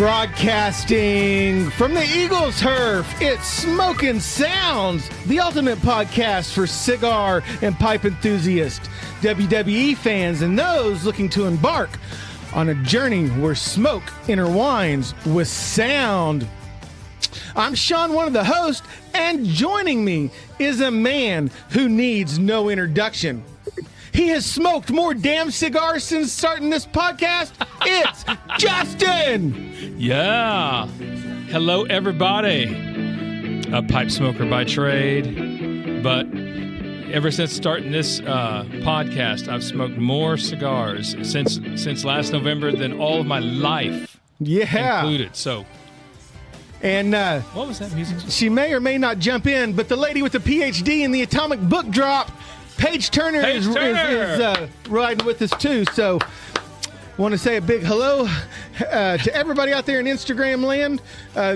Broadcasting from the Eagles turf, it's Smokin' Sounds, the ultimate podcast for cigar and pipe enthusiasts, WWE fans, and those looking to embark on a journey where smoke intertwines with sound. I'm Sean, one of the hosts, and joining me is a man who needs no introduction. He has smoked more damn cigars since starting this podcast. It's Justin! Yeah. Hello, everybody. A pipe smoker by trade, but ever since starting this podcast, I've smoked more cigars since last November than all of my life included. So, and what was that music? She may or may not jump in, but the lady with the PhD in the atomic book drop, Paige Turner, is riding with us too. So, want to say a big hello to everybody out there in Instagram land.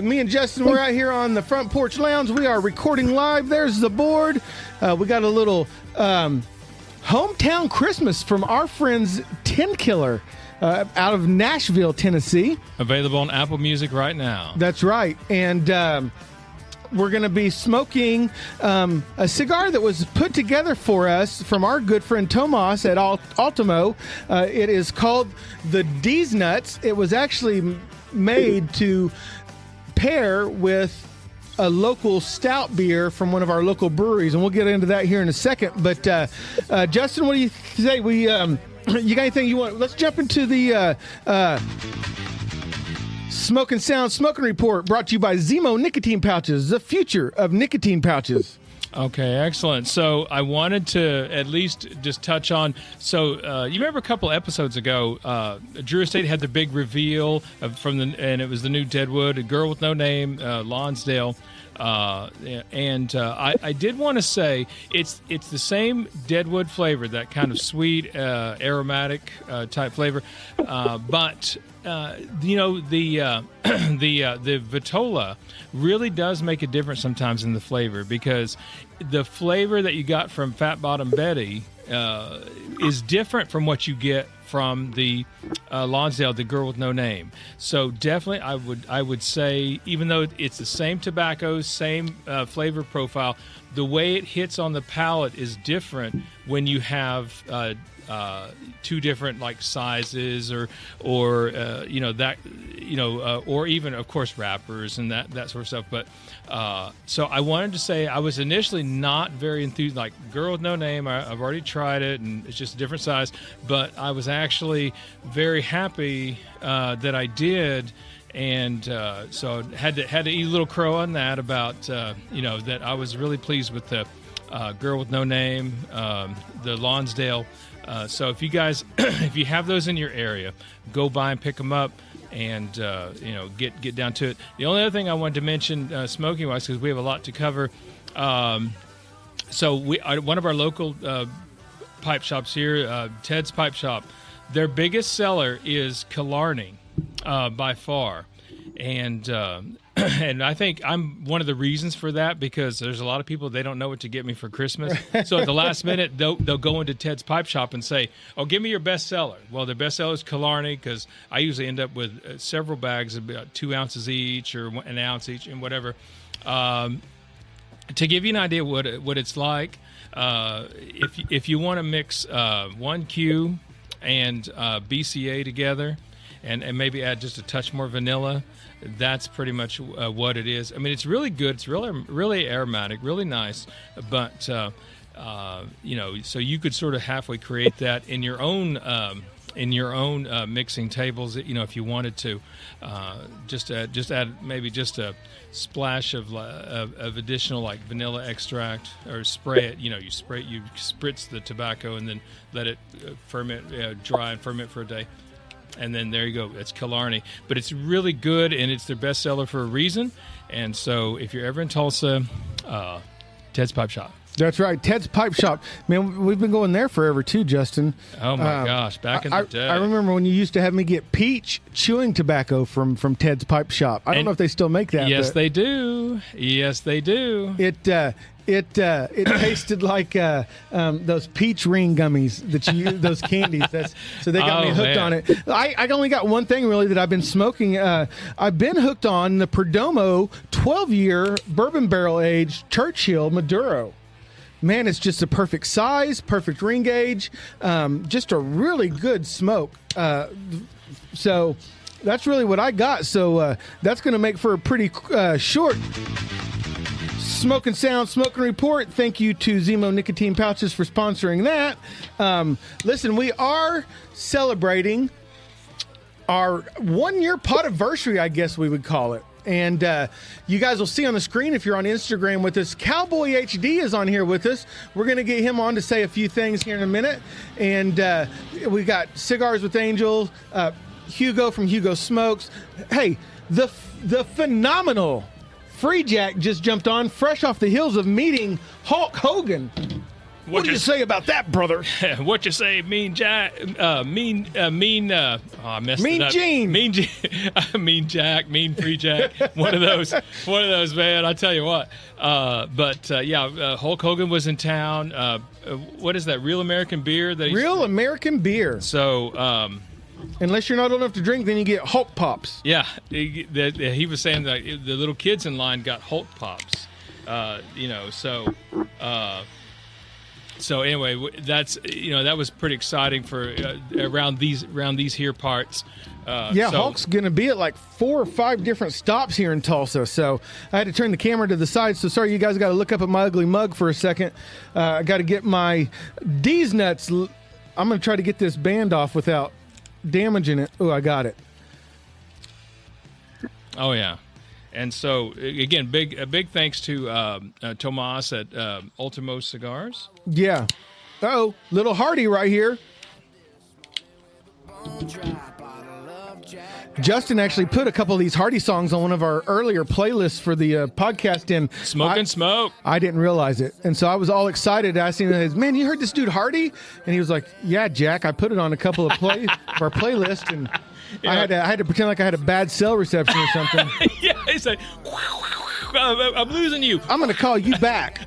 Me and Justin, we're out here on the Front Porch Lounge. We are recording live. There's the board. We got a little hometown Christmas from our friends Tin Killer out of Nashville, Tennessee. Available on Apple Music right now. That's right. And we're going to be smoking a cigar that was put together for us from our good friend Tomas at Ultimo. It is called the D's Nuts. It was actually made to pair with a local stout beer from one of our local breweries, and we'll get into that here in a second. But Justin, what do you say? You got anything you want? Let's jump into the Smokin' Sound Smoking Report, brought to you by Zemo Nicotine Pouches, the future of nicotine pouches. Okay, excellent. So I wanted to at least just touch on, you remember a couple episodes ago, Drew Estate had the big reveal and it was the new Deadwood, A Girl with No Name, Lonsdale. I did want to say it's the same Deadwood flavor, that kind of sweet, aromatic type flavor, but the Vitola really does make a difference sometimes in the flavor, because the flavor that you got from Fat Bottom Betty is different from what you get from the Lonsdale, the Girl with No Name. So definitely, I would say, even though it's the same tobacco, same flavor profile, the way it hits on the palate is different when you have two different like sizes or even of course wrappers and that sort of stuff. But so I wanted to say I was initially not very enthused. Like Girl with No Name, I've already tried it and it's just a different size. But I was actually very happy that I did. And so had to eat a little crow on that about that I was really pleased with the Girl with No Name, the Lonsdale. So if you guys, if you have those in your area, go by and pick them up, and get down to it. The only other thing I wanted to mention, smoking wise, because we have a lot to cover. So one of our local pipe shops here, Ted's Pipe Shop, their biggest seller is Killarney, by far, and I think I'm one of the reasons for that, because there's a lot of people, they don't know what to get me for Christmas. So at the last minute, they'll go into Ted's Pipe Shop and say, "Oh, give me your best seller." Well, their best seller is Killarney, because I usually end up with several bags, about 2 ounces each or an ounce each and whatever. To give you an idea what it's like, if you want to mix 1Q and BCA together, and maybe add just a touch more vanilla, that's pretty much what it is. I mean, it's really good. It's really aromatic, really nice. But so you could sort of halfway create that in your own mixing tables. If you wanted to, just add maybe just a splash of additional like vanilla extract, or spray it. You spritz the tobacco and then let it ferment, dry and ferment for a day. And then there you go. It's Killarney. But it's really good, and it's their best seller for a reason. And so if you're ever in Tulsa, Ted's Pipe Shop. That's right. Ted's Pipe Shop. Man, we've been going there forever too, Justin. Oh, my gosh. Back in the day. I remember when you used to have me get peach chewing tobacco from Ted's Pipe Shop. I don't know if they still make that. Yes, they do. Yes, they do. It tasted like those peach ring gummies that you use, those candies. So they got me hooked on it. I only got one thing really that I've been smoking. I've been hooked on the Perdomo 12-year bourbon barrel aged Churchill Maduro. Man, it's just a perfect size, perfect ring gauge, just a really good smoke. So that's really what I got. So that's going to make for a pretty short Smoking Sound Smoking Report. Thank you to Zemo Nicotine Pouches for sponsoring that. Listen, we are celebrating our 1-year Podaversery, I guess we would call it. And you guys will see on the screen if you're on Instagram with us. Cowboy HD is on here with us. We're going to get him on to say a few things here in a minute. And we got Cigars with Angel, Hugo from Hugo Smokes. Hey, the phenomenal Free Jack just jumped on, fresh off the heels of meeting Hulk Hogan. What do you say about that, brother? What you say, Mean Jack? I messed Mean it up. Gene. Mean Jack, Mean Free Jack. One of those, man. I tell you what. Hulk Hogan was in town. What is that? Real American beer? Real American beer. So. Unless you're not old enough to drink, then you get Hulk Pops. Yeah, he was saying that the little kids in line got Hulk Pops. So anyway, that was pretty exciting for around these here parts. Hulk's going to be at like 4 or 5 different stops here in Tulsa. So I had to turn the camera to the side. So sorry, you guys got to look up at my ugly mug for a second. I got to get my D's nuts. I'm going to try to get this band off without damaging it. Oh, I got it. Oh yeah. And so again, a big thanks to Tomas at Ultimo Cigars. Yeah. Oh, little Hardy right here. Justin actually put a couple of these Hardy songs on one of our earlier playlists for the podcast. And Smoke and Smoke. I didn't realize it. And so I was all excited asking him, man, you heard this dude Hardy? And he was like, yeah, Jack, I put it on a couple of of our playlist. And I had to pretend like I had a bad cell reception or something. Yeah, he's like, I'm losing you. I'm going to call you back.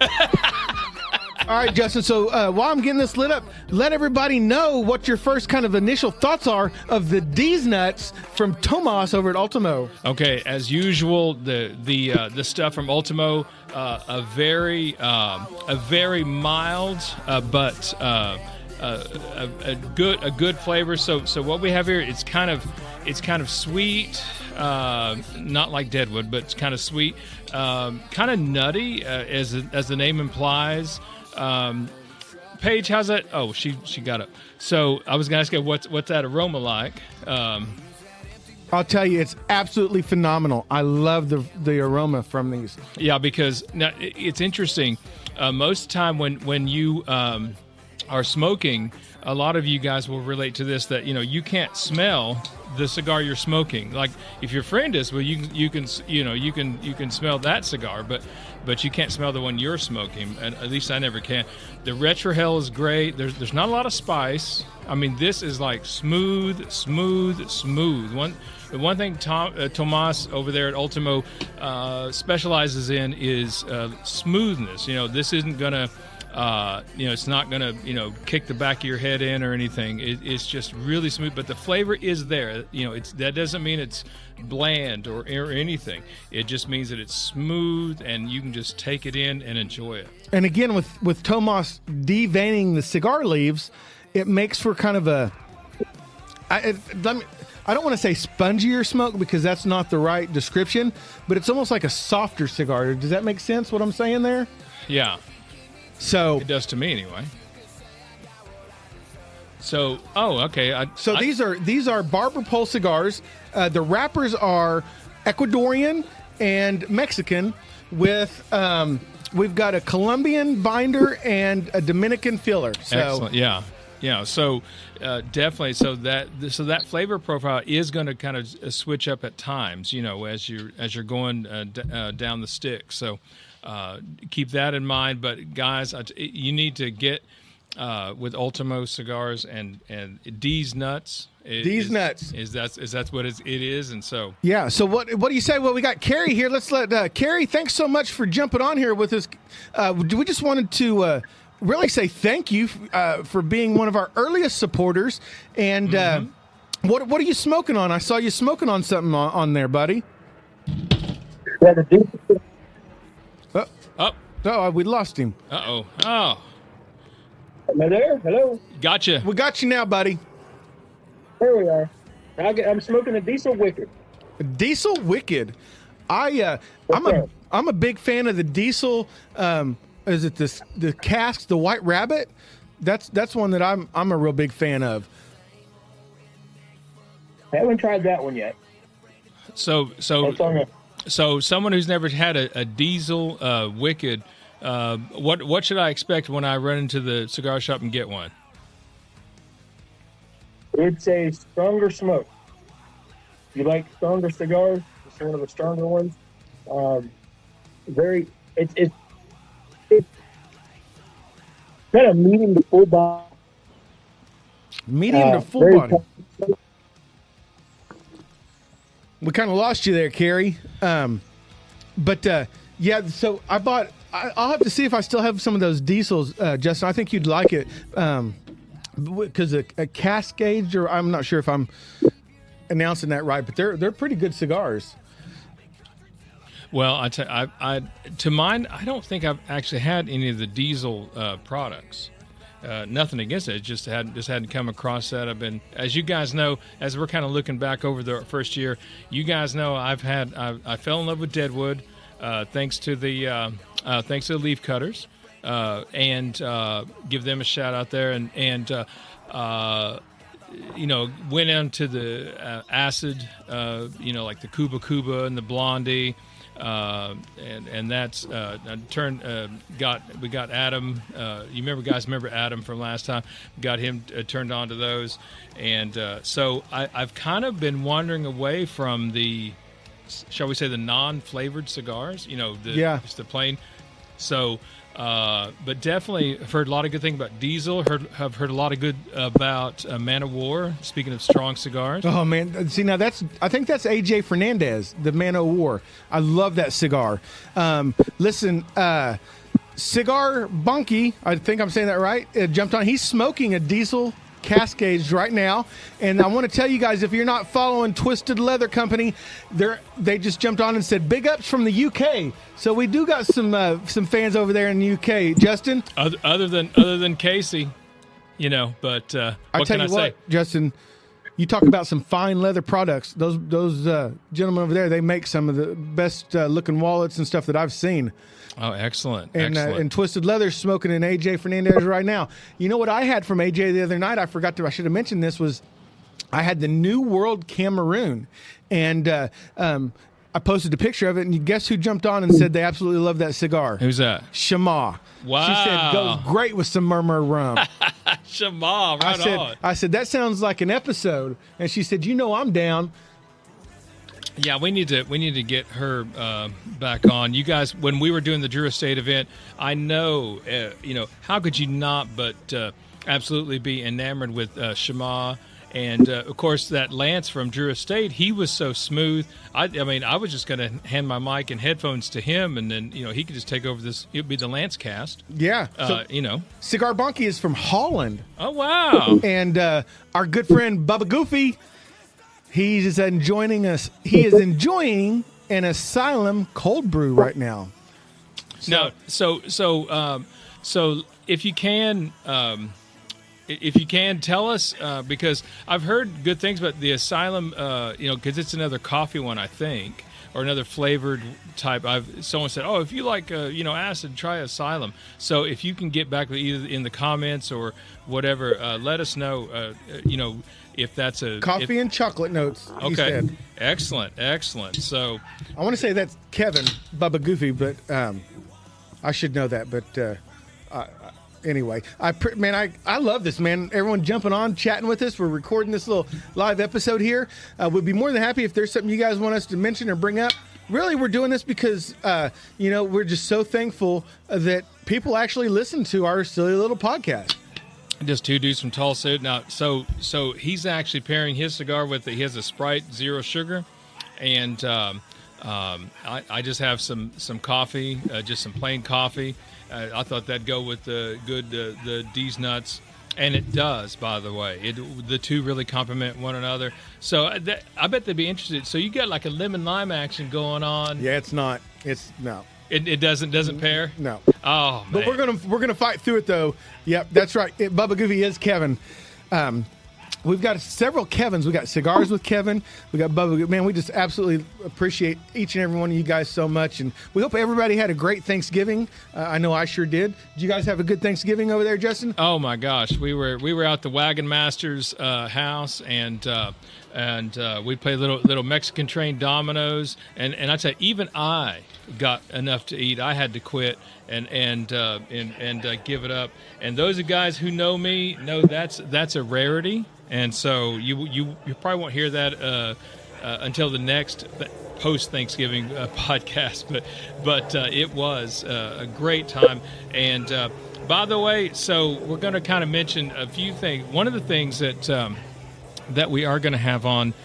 All right, Justin, so while I'm getting this lit up, let everybody know what your first kind of initial thoughts are of the D's Nuts from Tomas over at Ultimo. Okay, as usual, the stuff from Ultimo, a very mild but a good flavor. So what we have here, it's kind of sweet, not like Deadwood, but it's kind of sweet, kind of nutty, as the name implies. Paige, how's that? Oh, she got up. So I was gonna ask you what's that aroma like? I'll tell you, it's absolutely phenomenal. I love the aroma from these. Yeah, because now it's interesting. Most of the time when you are smoking, a lot of you guys will relate to this, that you can't smell the cigar you're smoking. Like if your friend is, well, you can smell that cigar, but you can't smell the one you're smoking. And at least I never can. The Retrohell is great. There's not a lot of spice. I mean, this is like smooth. The one thing Tomas over there at Ultimo specializes in is smoothness. This isn't gonna. It's not going to, kick the back of your head in or anything. It's just really smooth, but the flavor is there. That doesn't mean it's bland or anything. It just means that it's smooth and you can just take it in and enjoy it. And again, with Tomas deveining the cigar leaves, it makes for kind of I don't want to say spongier smoke because that's not the right description, but it's almost like a softer cigar. Does that make sense, what I'm saying there? Yeah. So it does to me anyway. So okay. These are Barber Pole cigars. The wrappers are Ecuadorian and Mexican with we've got a Colombian binder and a Dominican filler. So excellent. Yeah. So definitely. So that flavor profile is going to kind of switch up at times. As you're going down the stick. So. Keep that in mind, but guys, you need to get with Ultimo cigars and D's Nuts. D's Nuts is that's what it is, and so yeah. So what do you say? Well, we got Carrie here. Let's let Carrie. Thanks so much for jumping on here with us. We just wanted to really say thank you for being one of our earliest supporters. And what are you smoking on? I saw you smoking on something on there, buddy. Yeah, the Diesel. Oh, we lost him. Oh, Am I there? Hello. gotcha. We got you now, buddy. There we are. I'm smoking a Diesel Wicked. Diesel Wicked. I'm a big fan of the Diesel. Is it the cask, the White Rabbit? That's one that I'm a real big fan of. I haven't tried that one yet. So someone who's never had a Diesel Wicked, what should I expect when I run into the cigar shop and get one? It's a stronger smoke. If you like stronger cigars, it's one of the stronger ones. It's kind of medium to full body. Medium to full body. We kind of lost you there, Carrie. But yeah, so I'll have to see if I still have some of those Diesels, Justin. I think you'd like it. Because a Cascade, or I'm not sure if I'm announcing that right, but they're pretty good cigars. Well, to mine, I don't think I've actually had any of the Diesel products. Nothing against it, just hadn't come across that. I've been, as you guys know, as we're kind of looking back over the first year, you guys know I fell in love with Deadwood, thanks to the Leaf Cutters. And give them a shout out there, and went into the acid, like the Cuba and the Blondie, and that's we got Adam. You remember Adam from last time? Got him turned on to those, and so I've kind of been wandering away from the, shall we say, the non-flavored cigars. Just the plain. So. But definitely I've heard a lot of good things about Diesel. I've heard a lot of good about Man of War. Speaking of strong cigars. Oh man, see now I think that's AJ Fernandez, the Man of War. I love that cigar. Listen, Cigar Bunky, I think I'm saying that right. Jumped on. He's smoking a Diesel Cascades right now, and I want to tell you guys, if you're not following Twisted Leather Company, they just jumped on and said big ups from the UK. So we do got some fans over there in the UK. Justin, other than Casey, but what can I say, Justin? You talk about some fine leather products. Those gentlemen over there, they make some of the best looking wallets and stuff that I've seen. Oh, excellent. And Twisted Leather's smoking an AJ Fernandez right now. You know what I had from AJ the other night? I should have mentioned this, was I had the New World Cameroon. And I posted a picture of it, and guess who jumped on and said they absolutely love that cigar? Who's that? Shama. Wow. She said, goes great with some Murmur rum. Shama, on. I said, that sounds like an episode. And she said, I'm down. Yeah, we need to get her back on. You guys, when we were doing the Drew Estate event, I know, how could you not but absolutely be enamored with Shama. And, of course, that Lance from Drew Estate, he was so smooth. I was just going to hand my mic and headphones to him, and then, he could just take over this. It would be the Lance cast. Yeah. Cigar Bonky is from Holland. Oh, wow. And our good friend Bubba Goofy, he is enjoying an Asylum cold brew right now. So if you can... if you can tell us, because I've heard good things about the Asylum, because it's another coffee one, I think, or another flavored type. Someone said, if you like, acid, try Asylum. So if you can get back either in the comments or whatever, let us know, if that's a coffee and chocolate notes. Okay, he said. Excellent. So I want to say that's Kevin Bubba Goofy, but I should know that, but. Anyway, I love this, man. Everyone jumping on, chatting with us. We're recording this little live episode here. We'd be more than happy if there's something you guys want us to mention or bring up. Really, we're doing this because, we're just so thankful that people actually listen to our silly little podcast. Just two dudes from Tulsa. Now, so he's actually pairing his cigar with he has a Sprite Zero Sugar, and I just have some coffee, just some plain coffee. I thought that'd go with the D's Nuts, and it does. By the way, the two really complement one another. So I bet they'd be interested. So you got like a lemon lime action going on. Yeah, it's not. It's no. It doesn't pair. No. Oh, man. But we're gonna fight through it though. Yep, that's right. Bubba Goofy is Kevin. We've got several Kevins. We got cigars with Kevin. We got Bubba Goofy. Man, we just absolutely appreciate each and every one of you guys so much, and we hope everybody had a great Thanksgiving. I know I sure did. Did you guys have a good Thanksgiving over there, Justin? Oh my gosh, we were out the Wagon Master's house, and we played little Mexican train dominoes, and I tell you, even I got enough to eat. I had to quit and give it up. And those are guys who know me know that's a rarity, and so you probably won't hear that until the next post Thanksgiving podcast. But it was a great time. And by the way, so we're going to kind of mention a few things. One of the things that we are going to have on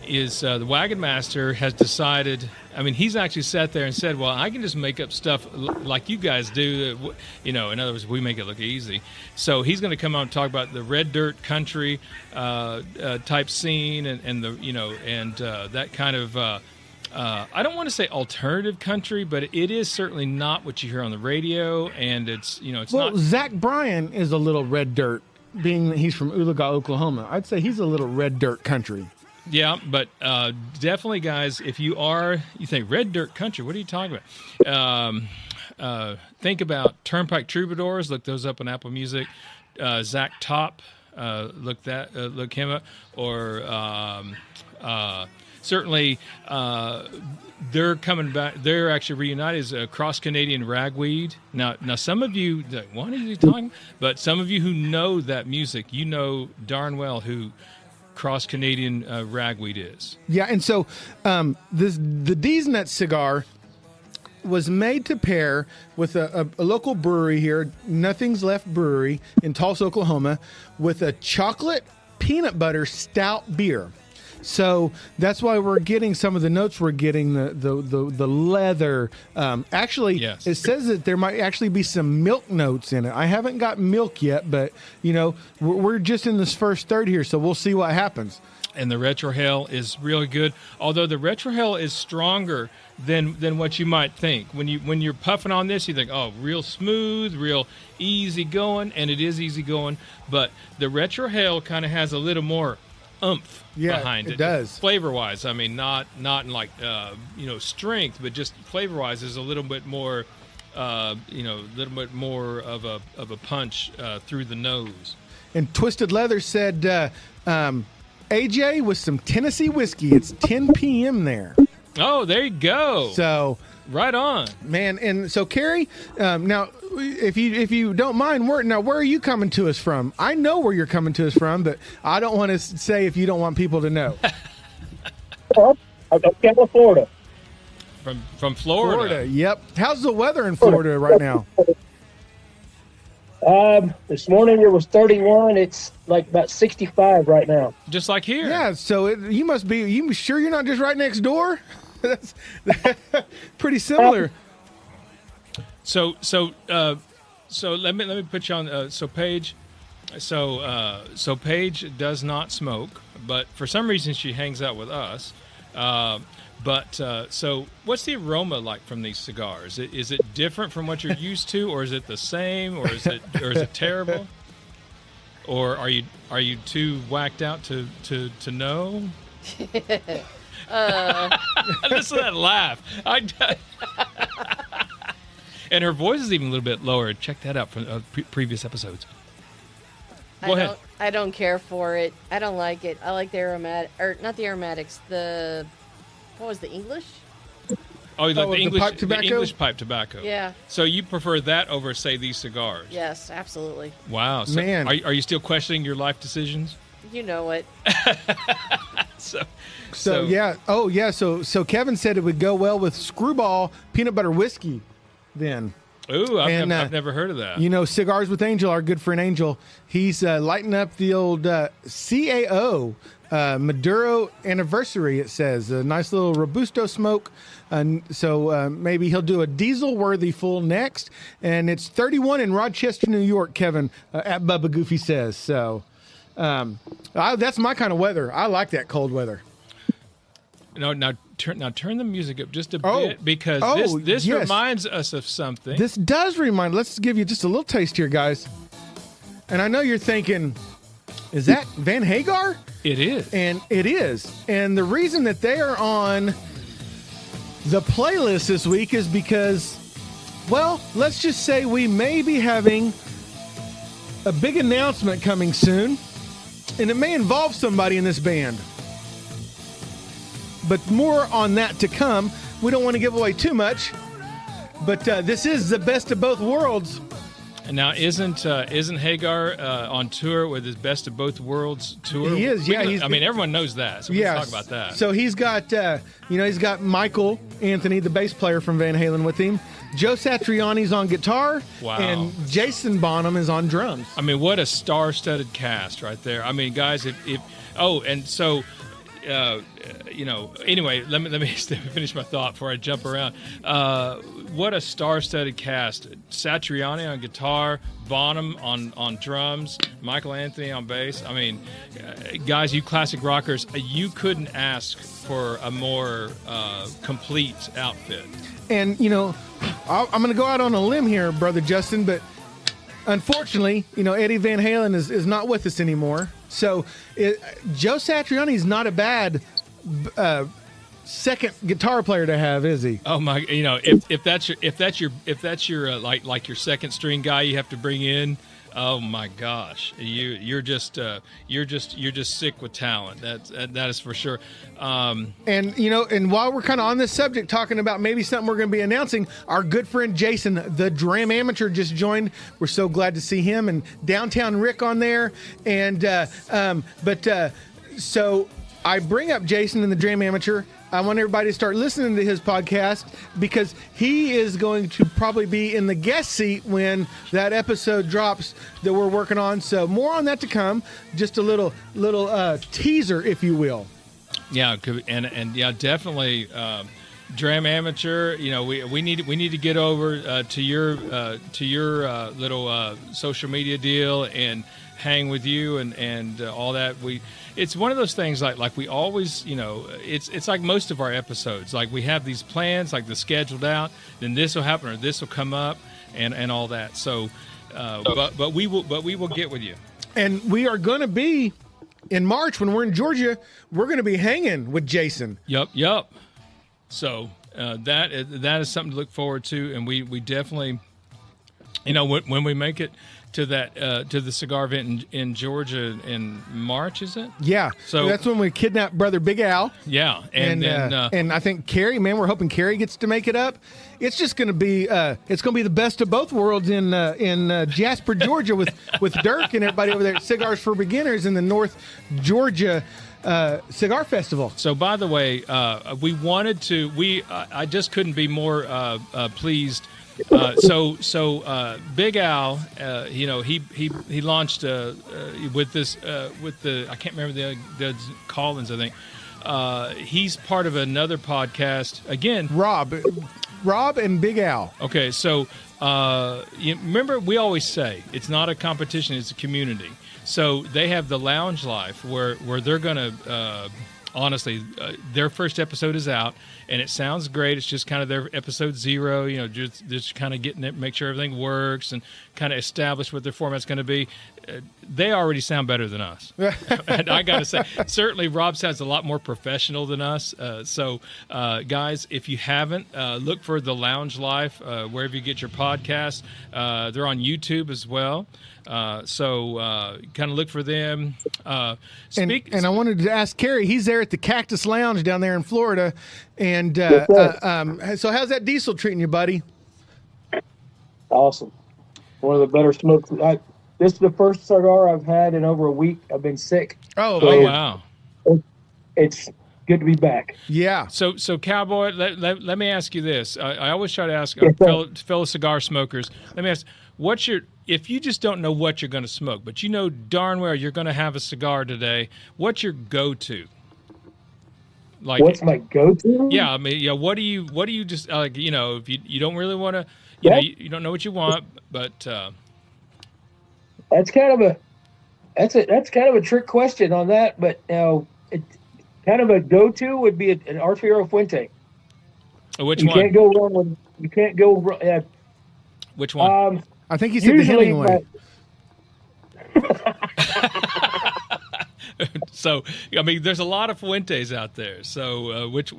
is the Wagon Master has decided. I mean, he's actually sat there and said, well, I can just make up stuff like you guys do. In other words, we make it look easy. So he's going to come out and talk about the red dirt country type scene and that kind of, I don't want to say alternative country, but it is certainly not what you hear on the radio. And it's not. Well, Zach Bryan is a little red dirt, being that he's from Oologah, Oklahoma. I'd say he's a little red dirt country. Yeah, but definitely, guys, if you think red dirt country, what are you talking about? Think about Turnpike Troubadours. Look those up on Apple Music. Zach Top, look him up. Or certainly, they're coming back. They're actually reunited as a Cross Canadian Ragweed. Now, some of you, like, what are you talking? But some of you who know that music, you know darn well who Cross Canadian Ragweed is. Yeah, and so the D's Nuts cigar was made to pair with a local brewery here, Nothing's Left Brewery in Tulsa, Oklahoma, with a chocolate peanut butter stout beer. So that's why we're getting some of the notes. We're getting the leather. Actually, yes. It says that there might actually be some milk notes in it. I haven't got milk yet, but we're just in this first third here, so we'll see what happens. And the retrohale is really good. Although the retrohale is stronger than what you might think. When you're puffing on this, you think, oh, real smooth, real easy going, and it is easy going. But the retrohale kind of has a little more oomph behind it. It does. Flavor-wise, I mean, not in like strength, but just flavor-wise is a little bit more, a little bit more of a punch through the nose. And Twisted Leather said, AJ with some Tennessee whiskey. It's 10 p.m. there. Oh, there you go. So right on, man. And so, Carrie, now, if you don't mind, where are you coming to us from? I know where you're coming to us from, but I don't want to say if you don't want people to know. I'm from Florida. From Florida. Yep. How's the weather in Florida right now? This morning it was 31. It's like about 65 right now. Just like here. Yeah. So you sure you're not just right next door? That's pretty similar. So let me put you on. So Paige Paige does not smoke, but for some reason she hangs out with us. So what's the aroma like from these cigars? Is it different from what you're used to, or is it the same, or is it terrible? Or are you too whacked out to know? Listen to that laugh. And her voice is even a little bit lower. Check that out from previous episodes. Go ahead. I don't care for it. I don't like it. I like the aromatic, or not the aromatics. What was the English? Oh, you like the English pipe tobacco? The English pipe tobacco. Yeah. So you prefer that over, say, these cigars? Yes, absolutely. Wow. So Man. Are you still questioning your life decisions? You know it. So yeah. Oh yeah. So Kevin said it would go well with Screwball peanut butter whiskey. Then. Ooh, I've And, never heard of that. You know, Cigars with Angel, our good friend Angel, he's lighting up the old CAO Maduro Anniversary, it says. A nice little Robusto smoke. So maybe he'll do a diesel-worthy full next. And it's 31 in Rochester, New York, Kevin, at Bubba Goofy says. So that's my kind of weather. I like that cold weather. No, now turn the music up just a bit, because this yes. reminds us of something. This does remind. Let's give you just a little taste here, guys. And I know you're thinking, is that Van Hagar? It is. And it is. And the reason that they are on the playlist this week is because, well, let's just say we may be having a big announcement coming soon, and it may involve somebody in this band. But more on that to come. We don't want to give away too much, but this is the best of both worlds. And now, isn't Hagar on tour with his Best of Both Worlds tour? He is, yeah. I mean, everyone knows that, so we can talk about that. So he's got, he's got Michael Anthony, the bass player from Van Halen, with him. Joe Satriani's on guitar. Wow. And Jason Bonham is on drums. I mean, what a star-studded cast right there. I mean, guys, anyway, let me finish my thought before I jump around. What a star-studded cast. Satriani on guitar, Bonham on drums, Michael Anthony on bass. I mean, guys, you classic rockers, you couldn't ask for a more complete outfit. And, I'm going to go out on a limb here, Brother Justin, but unfortunately, Eddie Van Halen is not with us anymore. So Joe Satriani is not a bad second guitar player to have, is he? Oh my! If that's your like your second string guy you have to bring in. Oh my gosh, you're just sick with talent. That is for sure. And while we're kind of on this subject, talking about maybe something we're going to be announcing, our good friend Jason, the Dram Amateur, just joined. We're so glad to see him, and Downtown Rick on there. And so I bring up Jason and the Dram Amateur. I want everybody to start listening to his podcast because he is going to probably be in the guest seat when that episode drops that we're working on. So more on that to come. Just a little teaser, if you will. Yeah, and yeah, definitely. Dram Amateur, we need to get over to your little social media deal and hang with you and all that. It's one of those things like we always, it's like most of our episodes. Like we have these plans, like they're scheduled out, then this will happen or this will come up and all that. So, but we will get with you. And we are going to be in March when we're in Georgia. We're going to be hanging with Jason. Yep. So that is something to look forward to, and we definitely, when we make it to that to the cigar event in Georgia in March, is it? Yeah. So that's when we kidnap Brother Big Al. Yeah, and I think Carrie, man, we're hoping Carrie gets to make it up. It's just going to be the best of both worlds in Jasper, Georgia, with Dirk and everybody over there at Cigars for Beginners in the North Georgia Cigar Festival. So, by the way, we wanted to. I just couldn't be more pleased. So Big Al, he launched with this with the I can't remember the Collins, I think. He's part of another podcast again. Rob and Big Al. Okay, so you remember we always say it's not a competition; it's a community. So they have the Lounge Life where they're going to, honestly, their first episode is out, and it sounds great. It's just kind of their episode 0, just kind of getting it, make sure everything works, and kind of establish what their format's going to be. They already sound better than us. And I got to say, certainly Rob sounds a lot more professional than us. So, guys, if you haven't, look for the Lounge Life wherever you get your podcasts. They're on YouTube as well. So kind of look for them. And I wanted to ask Kerry, he's there at the Cactus Lounge down there in Florida. And so how's that diesel treating you, buddy? Awesome. One of the better smokes. This is the first cigar I've had in over a week. I've been sick. Oh, wow. It's good to be back. Yeah. So Cowboy, let me ask you this. I always try to ask Yes, sir. fellow cigar smokers. Let me ask, if you just don't know what you're going to smoke, but you know darn well you're going to have a cigar today, what's your go-to? Like, What's my go-to? yeah, I mean, yeah. What do you just like? If you don't really want to, Yeah. you don't know what you want, but That's kind of a trick question on that. But it kind of a go-to would be an Arturo Fuente. which You one? can't go wrong with. You can't go wrong. Which one? I think he said the Hemingway. So, I mean, there's a lot of Fuentes out there. So, which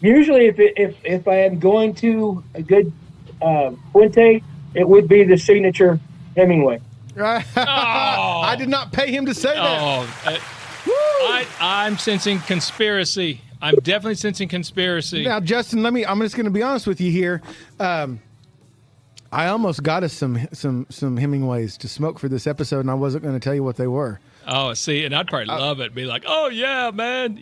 Usually, if I am going to a good Fuente, it would be the signature Hemingway. I did not pay him to say that. I'm sensing conspiracy. I'm definitely sensing conspiracy. Now, Justin, I'm just going to be honest with you here. I almost got us some Hemingways to smoke for this episode, and I wasn't going to tell you what they were. Oh, see, and I'd probably love it. Be like, oh yeah, man.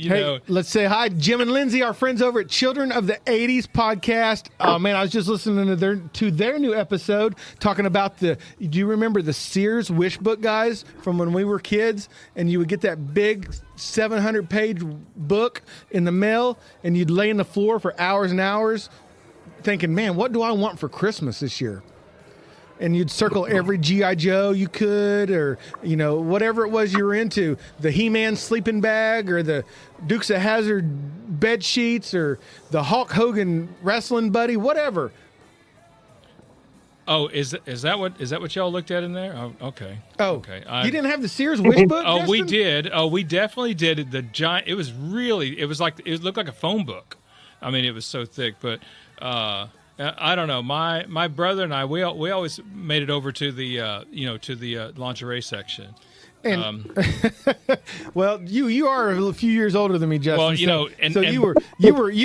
Let's say hi, Jim and Lindsay, our friends over at Children of the 80s podcast. Oh man, I was just listening to their new episode talking about do you remember the Sears Wish Book, guys, from when we were kids? And you would get that big 700-page book in the mail, and you'd lay on the floor for hours and hours thinking, man, what do I want for Christmas this year? And you'd circle every G.I. Joe you could, or, whatever it was you were into. The He-Man sleeping bag, or the Dukes of Hazzard bed sheets, or the Hulk Hogan wrestling buddy, whatever. Oh, is that what y'all looked at in there? Oh, okay. Oh, okay. You didn't have the Sears Wish Book, Oh, Justin? we did. Oh, we definitely did. The giant. It looked like a phone book. I mean, it was so thick, but. I don't know. My brother and I we always made it over to the lingerie section. And well, you are a few years older than me, Justin. Well, you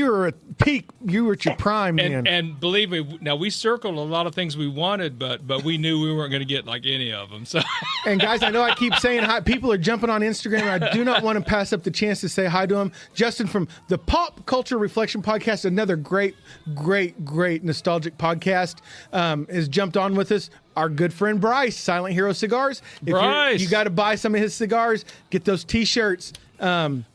were at peak. You were at your prime, man. And believe me, now we circled a lot of things we wanted, but we knew we weren't going to get like any of them. So, and guys, I know I keep saying hi. People are jumping on Instagram, and I do not want to pass up the chance to say hi to them. Justin from the Pop Culture Reflection Podcast, another great nostalgic podcast, has jumped on with us. Our good friend Bryce, Silent Hero Cigars. Bryce, you got to buy some of his cigars. Get those T-shirts. I'm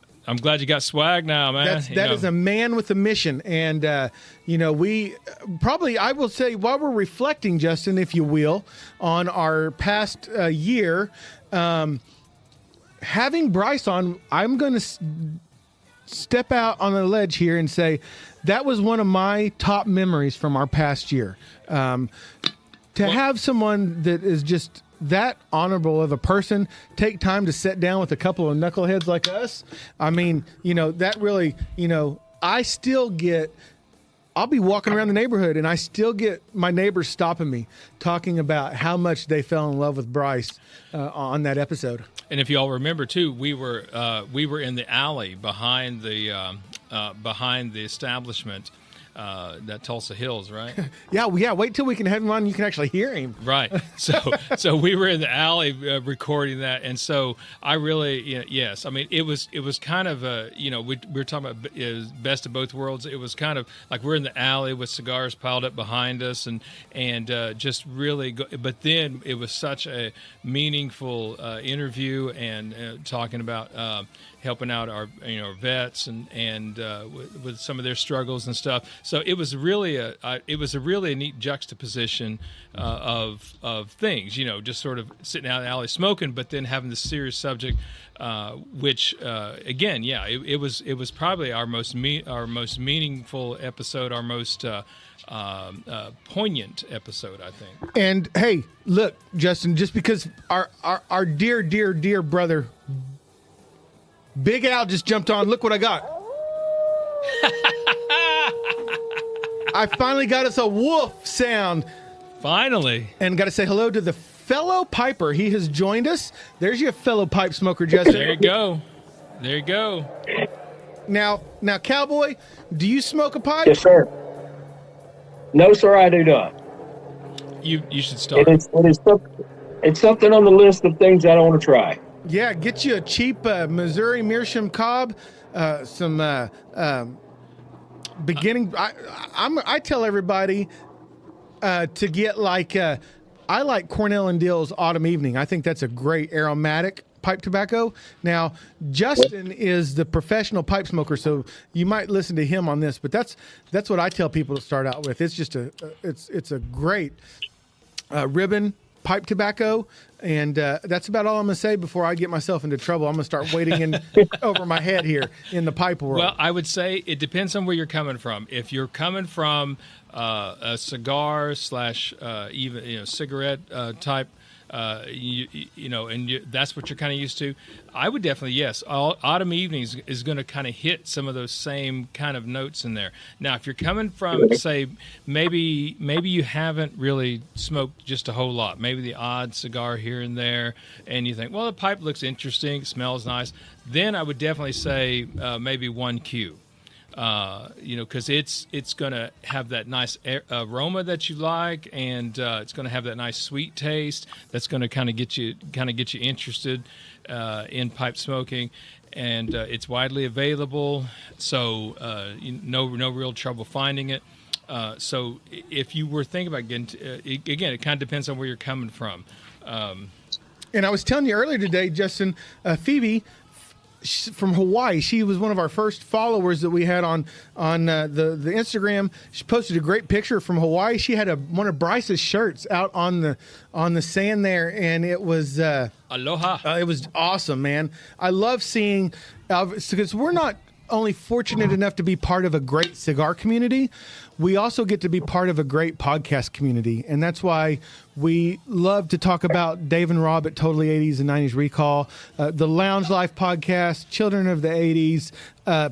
glad you got swag now, man. That is a man with a mission, and we probably, I will say, while we're reflecting, Justin, if you will, on our past year, having Bryce on, I'm going to step out on the ledge here and say that was one of my top memories from our past year. To have someone that is just that honorable of a person take time to sit down with a couple of knuckleheads like us, I mean, that really, I'll be walking around the neighborhood and I still get my neighbors stopping me talking about how much they fell in love with Bryce on that episode. And if you all remember too, we were in the alley behind the establishment. That Tulsa Hills, right? Yeah. Wait till we can have him on. You can actually hear him. Right. So we were in the alley recording that, and so I really, yes. I mean, it was kind of we were talking about best of both worlds. It was kind of like we're in the alley with cigars piled up behind us, and just really. But then it was such a meaningful interview and talking about. Helping out our vets and with some of their struggles and stuff. So it was really a neat juxtaposition of things. Just sort of sitting out in the alley smoking, but then having this serious subject, which again, it was probably our most meaningful episode, our most poignant episode, I think. And hey, look, Justin, just because our dear brother. Big Al just jumped on. Look what I got. I finally got us a woof sound. Finally. And got to say hello to the fellow piper. He has joined us. There's your fellow pipe smoker, Justin. There you go. Now, Cowboy, do you smoke a pipe? Yes, sir. No, sir, I do not. You should start. It's something on the list of things I don't want to try. Yeah, get you a cheap Missouri Meerschaum cob, some beginning. I tell everybody to get I like Cornell and Dill's Autumn Evening. I think that's a great aromatic pipe tobacco. Now, Justin is the professional pipe smoker, so you might listen to him on this. But that's what I tell people to start out with. It's just it's a great ribbon pipe tobacco, and that's about all I'm gonna say before I get myself into trouble. I'm gonna start wading in over my head here in the pipe world. Well, I would say it depends on where you're coming from. If you're coming from a cigar slash even cigarette type, that's what you're kind of used to, I would definitely, yes, Autumn Evenings is going to kind of hit some of those same kind of notes in there. Now, if you're coming from, say, maybe you haven't really smoked just a whole lot, maybe the odd cigar here and there, and you think, well, the pipe looks interesting, smells nice, then I would definitely say maybe 1Q. Because it's going to have that nice aroma that you like, and it's going to have that nice sweet taste that's going to kind of get you interested in pipe smoking, and it's widely available, so no real trouble finding it. So if you were thinking about getting, again, it kind of depends on where you're coming from. And I was telling you earlier today, Justin, Phoebe from Hawaii, she was one of our first followers that we had on the Instagram. She posted a great picture from Hawaii. She had one of Bryce's shirts out on the sand there, and it was Aloha. It was awesome, man. I love seeing, because we're not only fortunate enough to be part of a great cigar community, we also get to be part of a great podcast community. And that's why we love to talk about Dave and Rob at Totally 80s and 90s Recall, the Lounge Life podcast, Children of the 80s,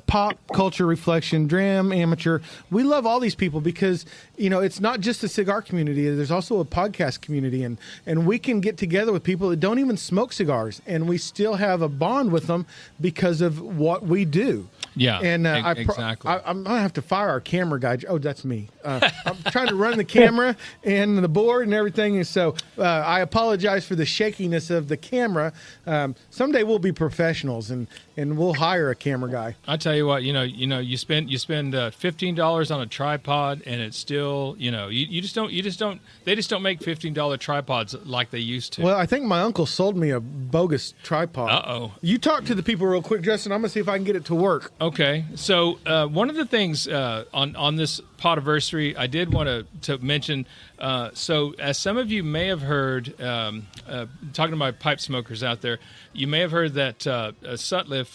Pop Culture Reflection, Dram Amateur. We love all these people because, it's not just a cigar community. There's also a podcast community. And we can get together with people that don't even smoke cigars, and we still have a bond with them because of what we do. Yeah, and exactly. I'm going to have to fire our camera guy. Oh, that's me. I'm trying to run the camera and the board and everything. And so I apologize for the shakiness of the camera. Someday we'll be professionals and we'll hire a camera guy. I tell you what, you spend $15 on a tripod, and it's still, they just don't make $15 tripods like they used to. Well, I think my uncle sold me a bogus tripod. Uh-oh. You talk to the people real quick, Justin. I'm going to see if I can get it to work. Okay. So one of the things on this Podaversery I did want to mention, so as some of you may have heard, talking to my pipe smokers out there, you may have heard that Sutliff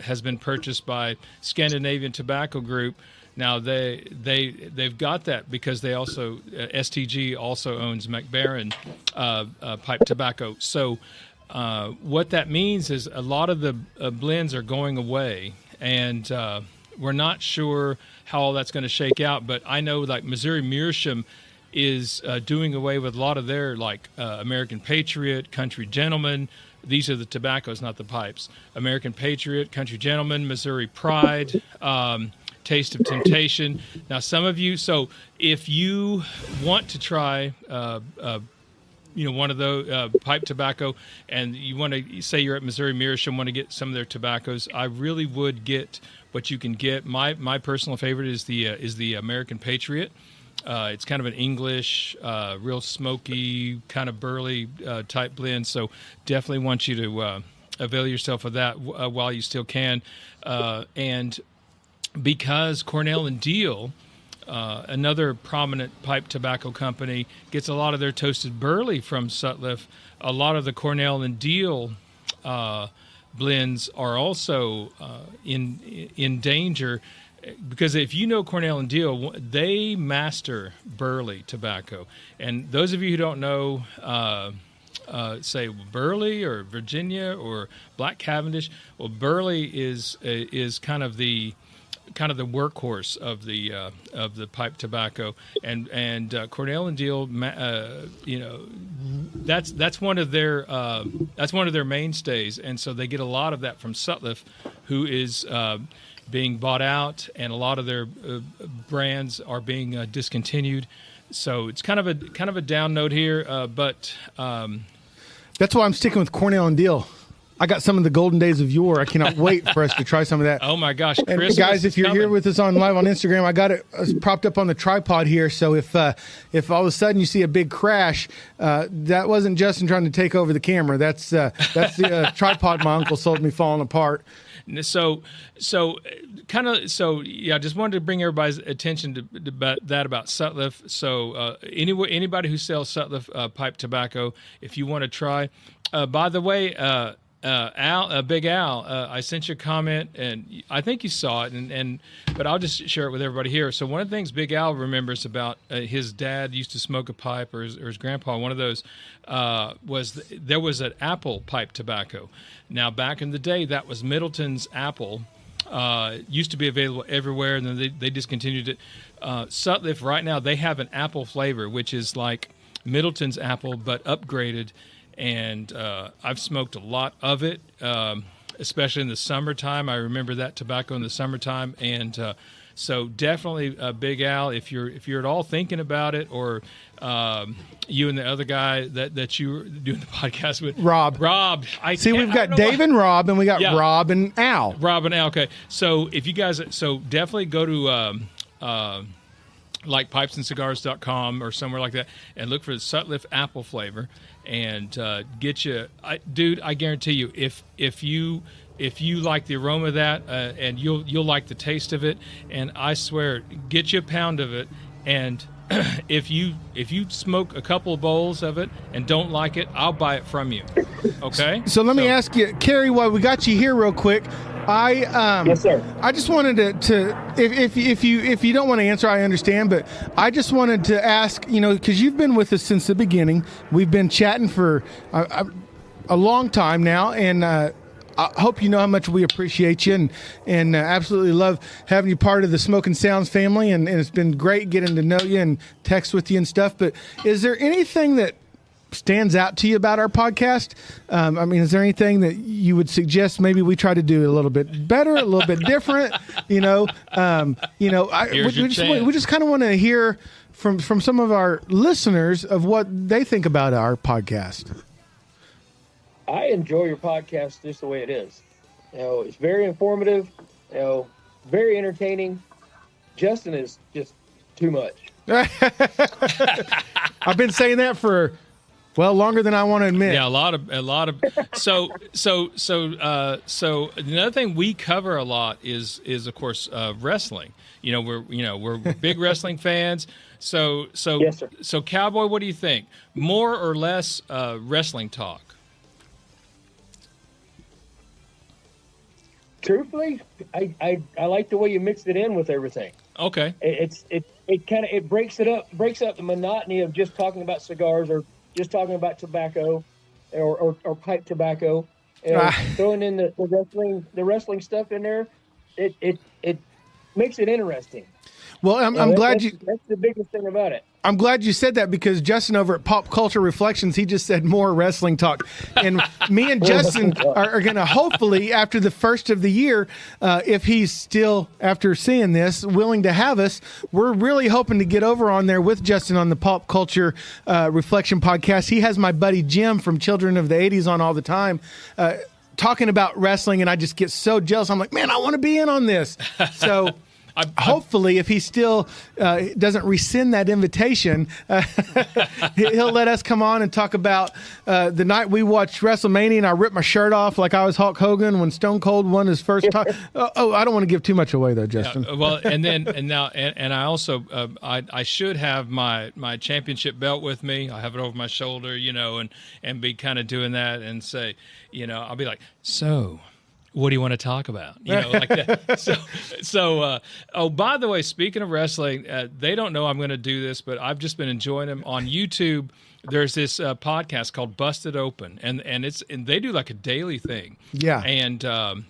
has been purchased by Scandinavian Tobacco Group. Now they've got that because they also STG also owns McBaron pipe tobacco. So what that means is a lot of the blends are going away, and we're not sure how all that's going to shake out. But I know like Missouri Meerschaum is doing away with a lot of their American Patriot, Country Gentleman. These are the tobaccos, not the pipes. American Patriot, Country Gentleman, Missouri Pride, Taste of Temptation. Now, some of you, so if you want to try one of those pipe tobacco, and you want to say you're at Missouri Meerschaum, want to get some of their tobaccos, I really would get what you can get. My personal favorite is the American Patriot. It's kind of an English, real smoky, kind of burly type blend. So definitely want you to avail yourself of that while you still can. And because Cornell and Diehl, another prominent pipe tobacco company, gets a lot of their toasted burley from Sutliff, a lot of the Cornell and Diehl blends are also in danger. Because if you know Cornell and Diehl, they master burley tobacco. And those of you who don't know, say burley or Virginia or Black Cavendish, well, burley is kind of the workhorse of the pipe tobacco, and Cornell and Diehl, that's one of their mainstays, and so they get a lot of that from Sutliff, who is being bought out, and a lot of their brands are being discontinued. So it's kind of a down note here, but That's why I'm sticking with Cornell and Deal. I got some of the golden days of yore. I cannot wait for us to try some of that. Oh my gosh, And Christmas guys, is if you're coming. here with us on live on Instagram, I got it propped up on the tripod here. So if all of a sudden you see a big crash, that wasn't Justin trying to take over the camera. That's the tripod my uncle sold me falling apart. Yeah, I just wanted to bring everybody's attention to about Sutliff. So anybody who sells Sutliff pipe tobacco, if you want to try, by the way, Big Al, I sent you a comment, and I think you saw it, but I'll just share it with everybody here. So one of the things Big Al remembers about his dad used to smoke a pipe, or his grandpa, one of those, there was an apple pipe tobacco. Now, back in the day, that was Middleton's apple. Used to be available everywhere, and then they discontinued it. Sutliff, right now, they have an apple flavor, which is like Middleton's apple, but upgraded. And I've smoked a lot of it, especially in the summertime. I remember that tobacco in the summertime, and so definitely, Big Al, if you're at all thinking about it, or you and the other guy that you were doing the podcast with, Rob. We've got Dave and Rob, and we got Rob and Al. Rob and Al. Okay, so if you guys, definitely go to like pipesandscigars.com or somewhere like that, and look for the Sutliff apple flavor, and get you, I guarantee you, if you like the aroma of that, and you'll like the taste of it, and I swear, get you a pound of it, and if you smoke a couple of bowls of it and don't like it, I'll buy it from you. Okay. So let me ask you, Kerry, while we got you here real quick, yes, sir. I just wanted to if you don't want to answer, I understand, but I just wanted to ask, because you've been with us since the beginning. We've been chatting for a long time now, and I hope you know how much we appreciate you and absolutely love having you part of the Smoking Sounds family, and it's been great getting to know you and text with you and stuff. But is there anything that stands out to you about our podcast? Is there anything that you would suggest maybe we try to do a little bit better, a little bit different? We just kind of want to hear from some of our listeners of what they think about our podcast. I enjoy your podcast just the way it is. It's very informative, very entertaining. Justin is just too much. I've been saying that for longer than I want to admit. Yeah, a lot of. So another thing we cover a lot is of course wrestling. We're big wrestling fans. So yes, sir. So Cowboy, what do you think? More or less wrestling talk? Truthfully, I like the way you mixed it in with everything. Okay. It breaks up the monotony of just talking about cigars or just talking about tobacco or pipe tobacco. Throwing in the wrestling stuff in there, it makes it interesting. Well, I'm glad that's the biggest thing about it. I'm glad you said that, because Justin over at Pop Culture Reflections, he just said more wrestling talk. And me and Justin are going to hopefully, after the first of the year, if he's still, after seeing this, willing to have us, we're really hoping to get over on there with Justin on the Pop Culture Reflection podcast. He has my buddy Jim from Children of the 80s on all the time, talking about wrestling, and I just get so jealous. I'm like, man, I want to be in on this. So hopefully, if he still doesn't rescind that invitation, he'll let us come on and talk about the night we watched WrestleMania and I ripped my shirt off like I was Hulk Hogan when Stone Cold won his first time. I don't want to give too much away though, Justin. Yeah, well, and I also I should have my championship belt with me. I have it over my shoulder, and be kind of doing that and say, I'll be like, so what do you want to talk about? Like that. So, by the way, speaking of wrestling, they don't know I'm going to do this, but I've just been enjoying them on YouTube. There's this podcast called Busted Open, and they do like a daily thing. Yeah. And,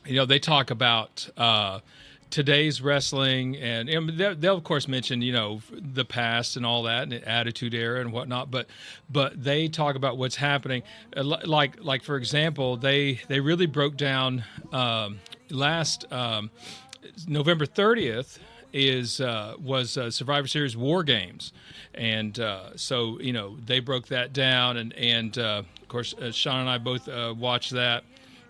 they talk about today's wrestling, and they'll of course mention the past and all that, and the Attitude Era and whatnot, but they talk about what's happening. Like for example, they really broke down last November 30th was Survivor Series War Games, and so they broke that down, and Of course, Sean and I both watched that,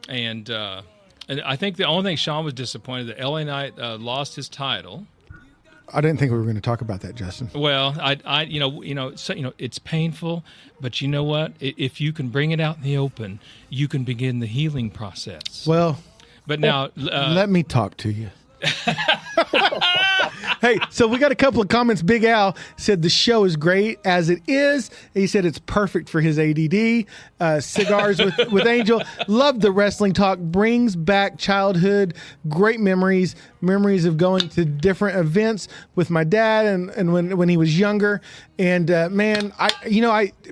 and I think the only thing Sean was disappointed that LA Knight lost his title. I didn't think we were going to talk about that, Justin. Well, it's painful, but you know what? If you can bring it out in the open, you can begin the healing process. Well, but now let me talk to you. Hey, so we got a couple of comments. Big Al said the show is great as it is. He said it's perfect for his ADD. Cigars with Angel. Love the wrestling talk. Brings back childhood. Great memories. Memories of going to different events with my dad and when he was younger. And man,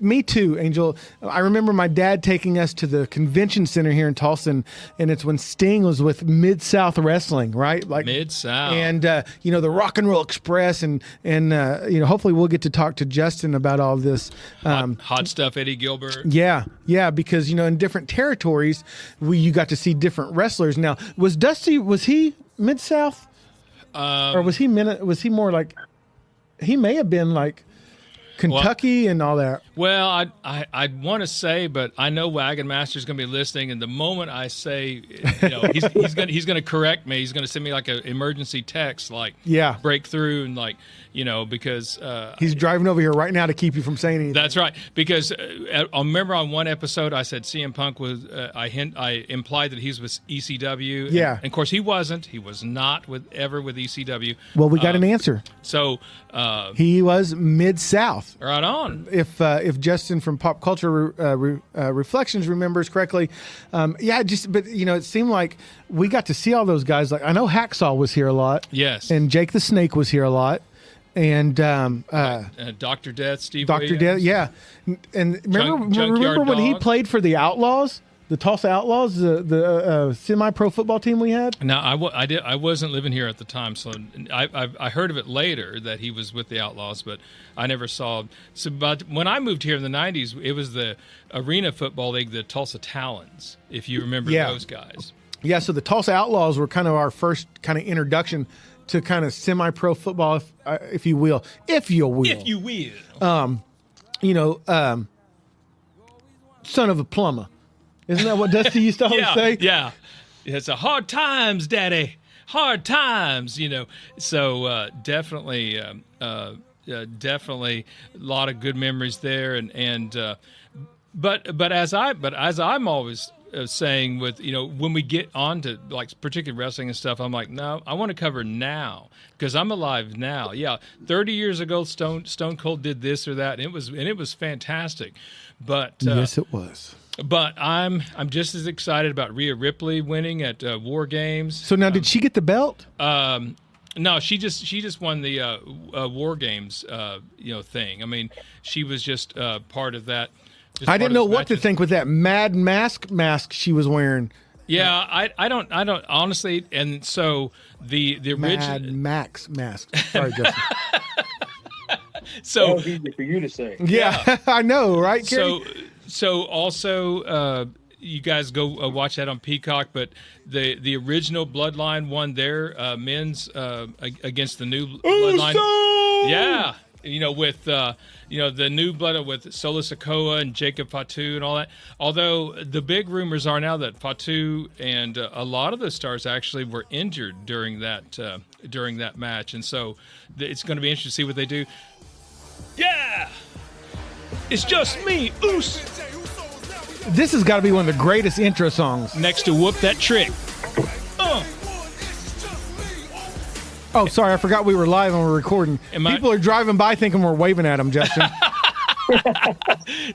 me too, Angel. I remember my dad taking us to the convention center here in Tulsa, and it's when Sting was with Mid-South Wrestling, right? Like Mid-South. And the Rock and Roll Express, and hopefully we'll get to talk to Justin about all this. Hot stuff, Eddie Gilbert. Yeah, because in different territories, you got to see different wrestlers. Now, was he Mid-South, or was he more like? He may have been like Kentucky and all that. Well, I want to say, but I know Wagon Master's going to be listening, and the moment I say, he's going to correct me. He's going to send me like an emergency text, like break through, and like because he's driving over here right now to keep you from saying anything. That's right, because I remember on one episode I said CM Punk was I implied that he's with ECW. And of course he wasn't. He was not ever with ECW. Well, we got an answer. So he was Mid-South. Right on. If Justin from Pop Culture Reflections remembers correctly, but it seemed like we got to see all those guys. Like I know Hacksaw was here a lot. Yes. And Jake the Snake was here a lot. And Dr. Death, Steve Dr. Williams. Death, yeah. And remember when he played for the Outlaws, the Tulsa Outlaws, the semi-pro football team we had? Now, I wasn't living here at the time, so I heard of it later that he was with the Outlaws, but I never saw. So, but when I moved here in the 90s, it was the Arena Football League, the Tulsa Talons, if you remember those guys. Yeah, so the Tulsa Outlaws were kind of our first kind of introduction to kind of semi-pro football, if you will. Son of a plumber. Isn't that what Dusty used to always say? Yeah. It's a hard times, Daddy. Hard times, So definitely a lot of good memories there, but as I'm always saying with when we get on to like particularly wrestling and stuff, I'm like, no, I want to cover now because I'm alive now. 30 years ago Stone Cold did this or that, and it was fantastic, but yes, it was. But I'm just as excited about Rhea Ripley winning at War Games. So now, did she get the belt? No, she just won the War Games thing. I mean, she was just part of that. I didn't know what to think with that mad mask she was wearing. Yeah, I don't honestly. And so the original Mad Max mask. Sorry, Justin. So that was easy for you to say. Yeah. I know, right, Kerry? So also, you guys go watch that on Peacock. But the original Bloodline won their men's against the new Bloodline. Yeah, with the new blood with Solo Sikoa and Jacob Fatu and all that. Although the big rumors are now that Fatu and a lot of the stars actually were injured during that match, and so it's going to be interesting to see what they do. Yeah. It's just me, Oos. This has got to be one of the greatest intro songs. Next to Whoop That Trick. Oh, sorry, I forgot we were live and we're recording. People are driving by thinking we're waving at them, Justin.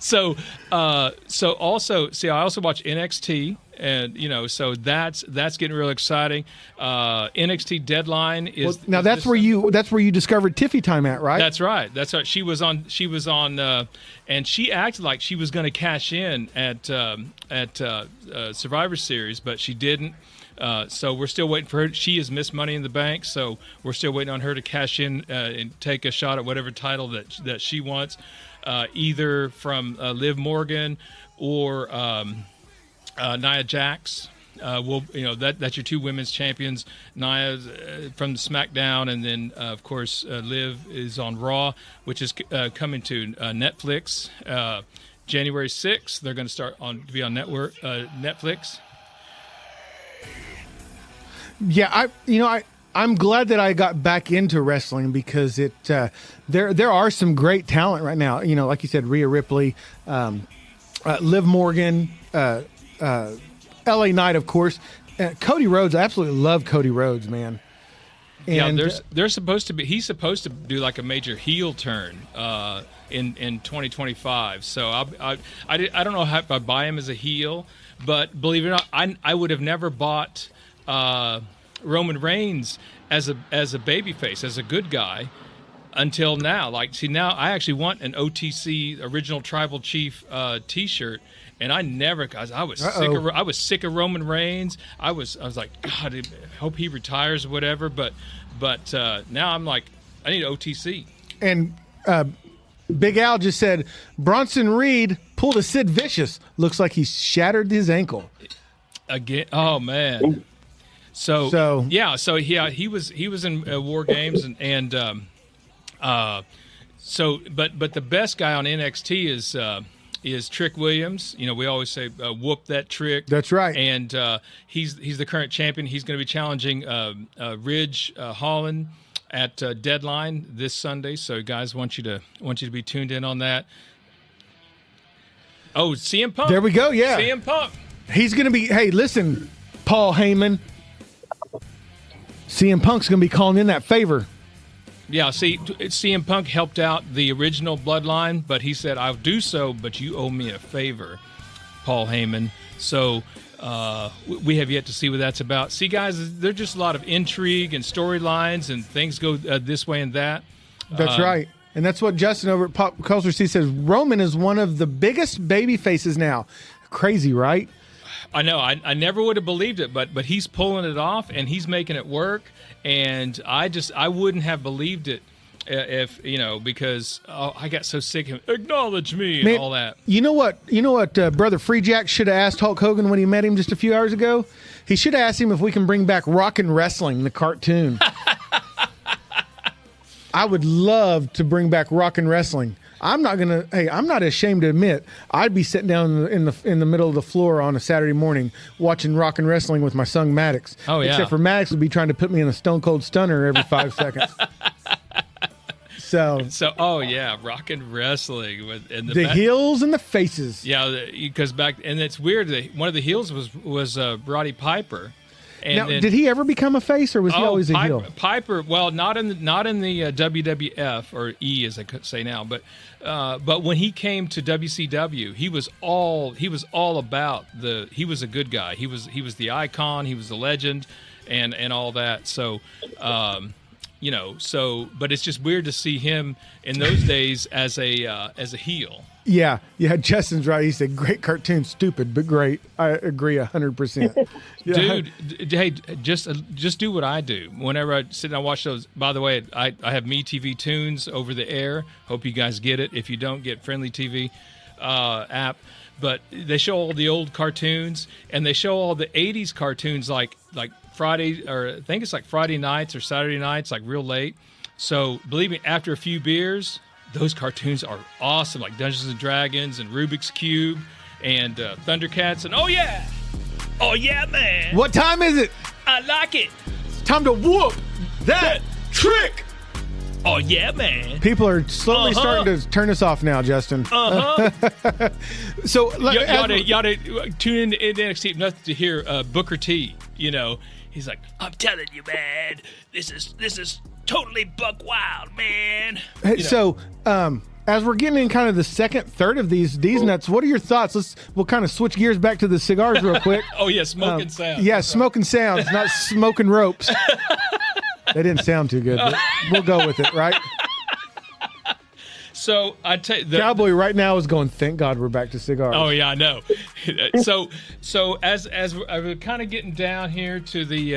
So also, see, I also watch NXT, and so that's getting real exciting. NXT Deadline is now that's where you discovered Tiffy Time at, right? That's right. She was on, and she acted like she was going to cash in at Survivor Series, but she didn't. So we're still waiting for her. She has missed Money in the Bank, so we're still waiting on her to cash in and take a shot at whatever title that she wants, either from Liv Morgan or Nia Jax. That's your two women's champions. Nia from SmackDown, and then of course Liv is on Raw, which is coming to Netflix. January 6th. They're going to be on Netflix. Yeah, I'm glad that I got back into wrestling because there are some great talent right now. You know, like you said, Rhea Ripley, Liv Morgan, LA Knight, of course, Cody Rhodes. I absolutely love Cody Rhodes, man. And, he's supposed to do like a major heel turn in 2025. So I don't know if I buy him as a heel, but believe it or not, I would have never bought Roman Reigns as a babyface, as a good guy, until now. Like, see, now I actually want an OTC Original Tribal Chief T-shirt, and I never, cause I was sick of Roman Reigns. I was like, God, I hope he retires or whatever. But now I'm like, I need OTC. And Big Al just said Bronson Reed pulled a Sid Vicious. Looks like he shattered his ankle again. Oh man. So he was in War Games and but the best guy on NXT is Trick Williams. You know, we always say whoop that Trick. That's right. And he's the current champion. He's going to be challenging Ridge Holland at Deadline this Sunday. So guys, want you to be tuned in on that. Oh, CM Punk. There we go. Yeah, CM Punk. He's going to be. Hey, listen, Paul Heyman. CM Punk's going to be calling in that favor. Yeah, see, CM Punk helped out the original Bloodline, but he said, I'll do so, but you owe me a favor, Paul Heyman. So we have yet to see what that's about. See, guys, there's just a lot of intrigue and storylines, and things go this way and that. That's right. And that's what Justin over at Pop Culture C says. Roman is one of the biggest baby faces now. Crazy, right? I know. I never would have believed it, but he's pulling it off and he's making it work. And I wouldn't have believed it if because I got so sick of acknowledge me and all that. You know what? Brother Free Jack should have asked Hulk Hogan when he met him just a few hours ago. He should have asked him if we can bring back Rockin' Wrestling, the cartoon. I would love to bring back Rockin' Wrestling. I'm not ashamed to admit I'd be sitting down in the middle of the floor on a Saturday morning watching Rockin' Wrestling with my son Maddox. Oh yeah. Except for Maddox would be trying to put me in a Stone Cold Stunner every 5 seconds. So oh yeah, Rockin' Wrestling with the heels and the faces. Yeah, because and it's weird. One of the heels was Roddy Piper. And now, did he ever become a face, or was he always a heel? Piper, well, not in the WWF or E, as I could say now, but when he came to WCW, he was all about he was a good guy. He was the icon. He was the legend, and all that. So, but it's just weird to see him in those days as a heel. Yeah, Justin's right. He said, great cartoon, stupid, but great. I agree 100%. Yeah. Dude, hey, just do what I do. Whenever I sit and watch those, by the way, I have MeTV Tunes over the air. Hope you guys get it. If you don't, get Friendly TV app. But they show all the old cartoons, and they show all the 80s cartoons like Friday, or I think it's like Friday nights or Saturday nights, like real late. So believe me, after a few beers, those cartoons are awesome, like Dungeons and Dragons and Rubik's Cube and Thundercats. And oh yeah, man. What time is it? I like it. It's time to whoop that trick. Oh yeah, man. People are slowly starting to turn us off now, Justin. So you ought to tune in NXT nothing to hear Booker T. He's like, I'm telling you, man, this is totally buck wild, man. Hey, so, as we're getting in kind of the second third of these nuts, what are your thoughts? We'll kind of switch gears back to the cigars real quick. Oh yeah, smoking sounds. Yeah, smoking sounds, not smoking ropes. That didn't sound too good, but we'll go with it, right? So I tell you, Cowboy right now is going, thank God we're back to cigars. Oh yeah, I know. So as we're kind of getting down here to the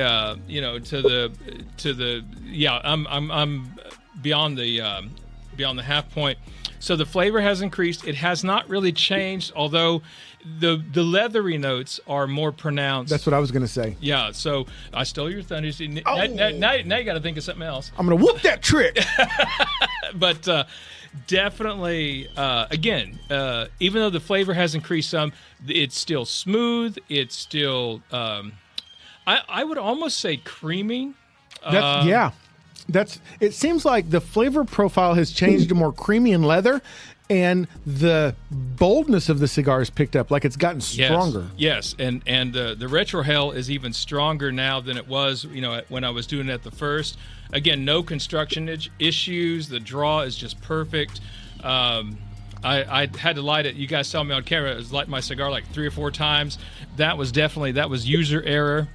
I'm beyond the half point. So the flavor has increased. It has not really changed, although the leathery notes are more pronounced. That's what I was going to say. Yeah. So I stole your thunder. Now you got to think of something else. I'm going to whoop that trick. but definitely, again, even though the flavor has increased some, it's still smooth. It's still, I would almost say creamy. It seems like the flavor profile has changed to more creamy and leather, and the boldness of the cigar has picked up, like it's gotten stronger. Yes, and the retrohale is even stronger now than it was, when I was doing it at the first. Again, no construction issues. The draw is just perfect. I had to light it. You guys saw me on camera. I was lighting my cigar like 3 or 4 times. That was user error.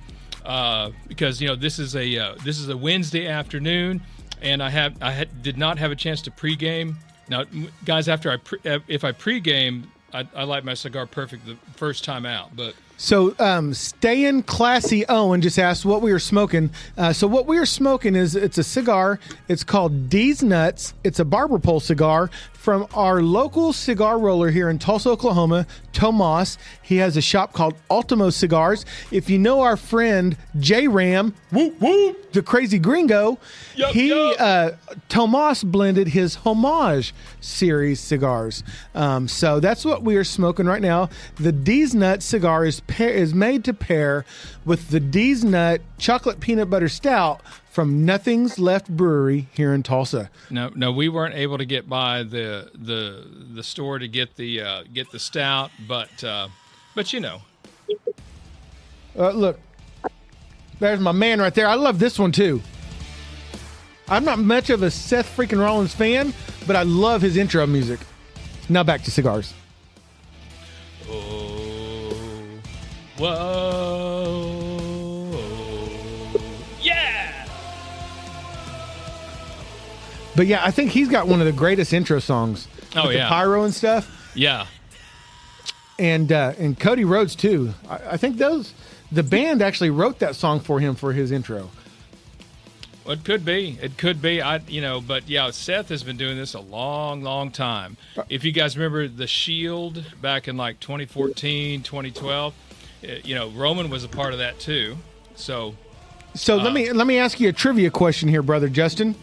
Because this is a Wednesday afternoon, and I did not have a chance to pregame. Now, guys, after if I pregame, I light my cigar perfect the first time out. But so, staying classy. Owen just asked what we were smoking. So what we are smoking it's a cigar. It's called D's Nuts. It's a barber pole cigar from our local cigar roller here in Tulsa, Oklahoma, Tomas. He has a shop called Ultimo Cigars. If you know our friend J Ram, the crazy gringo, Tomas blended his Homage series cigars. So that's what we are smoking right now. The D's Nut cigar is made to pair with the D's Nut chocolate peanut butter stout from Nothing's Left Brewery here in Tulsa. No, we weren't able to get by the store to get the stout, but look, there's my man right there. I love this one too. I'm not much of a Seth freaking Rollins fan, but I love his intro music. Now back to cigars. Oh, whoa, yeah! But yeah, I think he's got one of the greatest intro songs. Oh, with yeah. the pyro and stuff. Yeah. And Cody Rhodes too. I think the band actually wrote that song for him for his intro. Well, it could be. But yeah, Seth has been doing this a long, long time. If you guys remember The Shield back in like 2014, 2012, Roman was a part of that too. So let me ask you a trivia question here, brother Justin.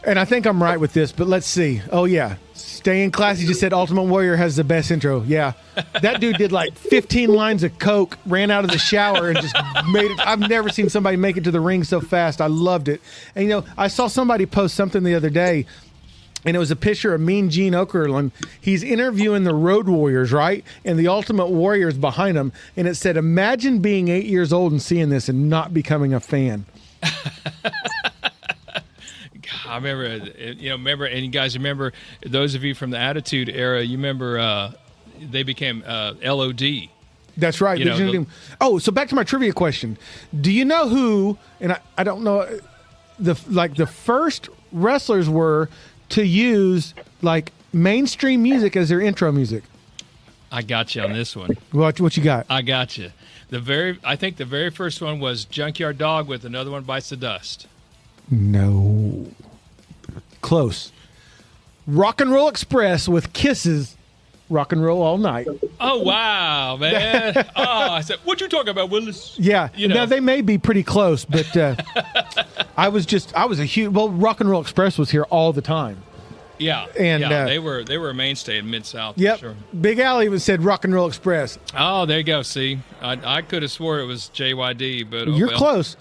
And I think I'm right with this, but let's see. Oh yeah, staying classy just said Ultimate Warrior has the best intro. Yeah, that dude did like 15 lines of coke, ran out of the shower, and just made it. I've never seen somebody make it to the ring so fast. I loved it. And I saw somebody post something the other day, and it was a picture of Mean Gene Okerlund. He's interviewing the Road Warriors, right? And the Ultimate Warrior is behind him, and it said, "Imagine being 8 years old and seeing this and not becoming a fan." I remember, and you guys remember, those of you from the Attitude Era, you remember they became LOD. That's right. So back to my trivia question. Do you know who, and I don't know, the first wrestlers were to use like mainstream music as their intro music? I got you on this one. What you got? I got you. I think the very first one was Junkyard Dog with Another One Bites the Dust. No. Close. Rock and Roll Express with Kisses, Rock and Roll All Night. Oh, wow, man. I said, what you talking about, Willis? Yeah. Now, they may be pretty close, but I was a huge, Rock and Roll Express was here all the time. Yeah. And they were a mainstay in Mid-South. Yep. For sure. Big Alley said Rock and Roll Express. Oh, there you go. See, I could have swore it was JYD, but you're close.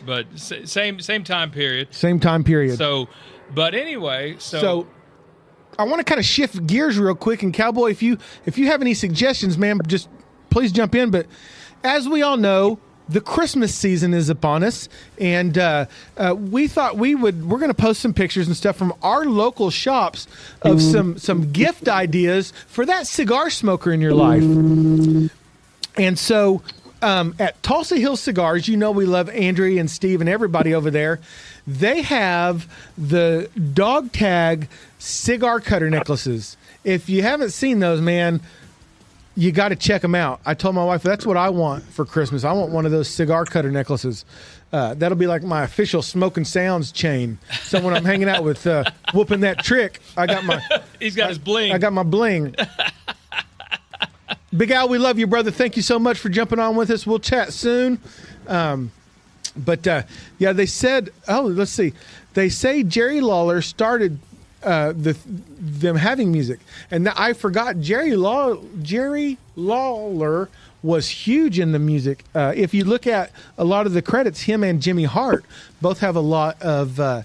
But same time period. Same time period. So, but anyway, so I want to kind of shift gears real quick. And Cowboy, if you have any suggestions, man, just please jump in. But as we all know, the Christmas season is upon us, and we thought we're going to post some pictures and stuff from our local shops of some gift ideas for that cigar smoker in your life. And so at Tulsa Hill Cigars, we love Andrea and Steve and everybody over there. They have the dog tag cigar cutter necklaces. If you haven't seen those, man, you got to check them out. I told my wife, that's what I want for Christmas. I want one of those cigar cutter necklaces. That'll be like my official Smoking Sounds chain. So when I'm hanging out with whooping that trick, I got my... He's got his bling. I got my bling. Big Al, we love you, brother. Thank you so much for jumping on with us. We'll chat soon. But they said, let's see. they say Jerry Lawler started them having music, and I forgot Jerry Lawler was huge in the music. If you look at a lot of the credits, him and Jimmy Hart both have a lot of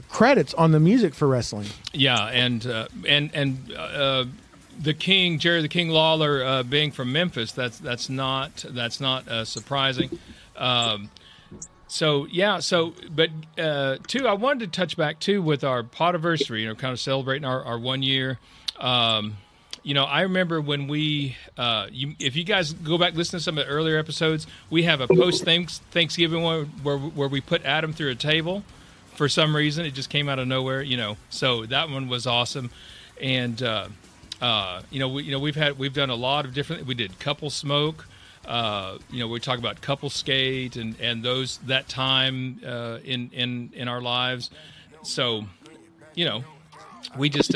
credits on the music for wrestling. Yeah, and the King, Jerry the King Lawler, being from Memphis, that's not surprising. Too, I wanted to touch back too with our Podaversery, kind of celebrating our 1 year. I remember when we, if you guys go back listen to some of the earlier episodes, we have a post Thanksgiving one where we put Adam through a table. For some reason, it just came out of nowhere, So that one was awesome, and we've done a lot of different. We did couple smoke. We talk about couple skate and that time in our lives. So, we just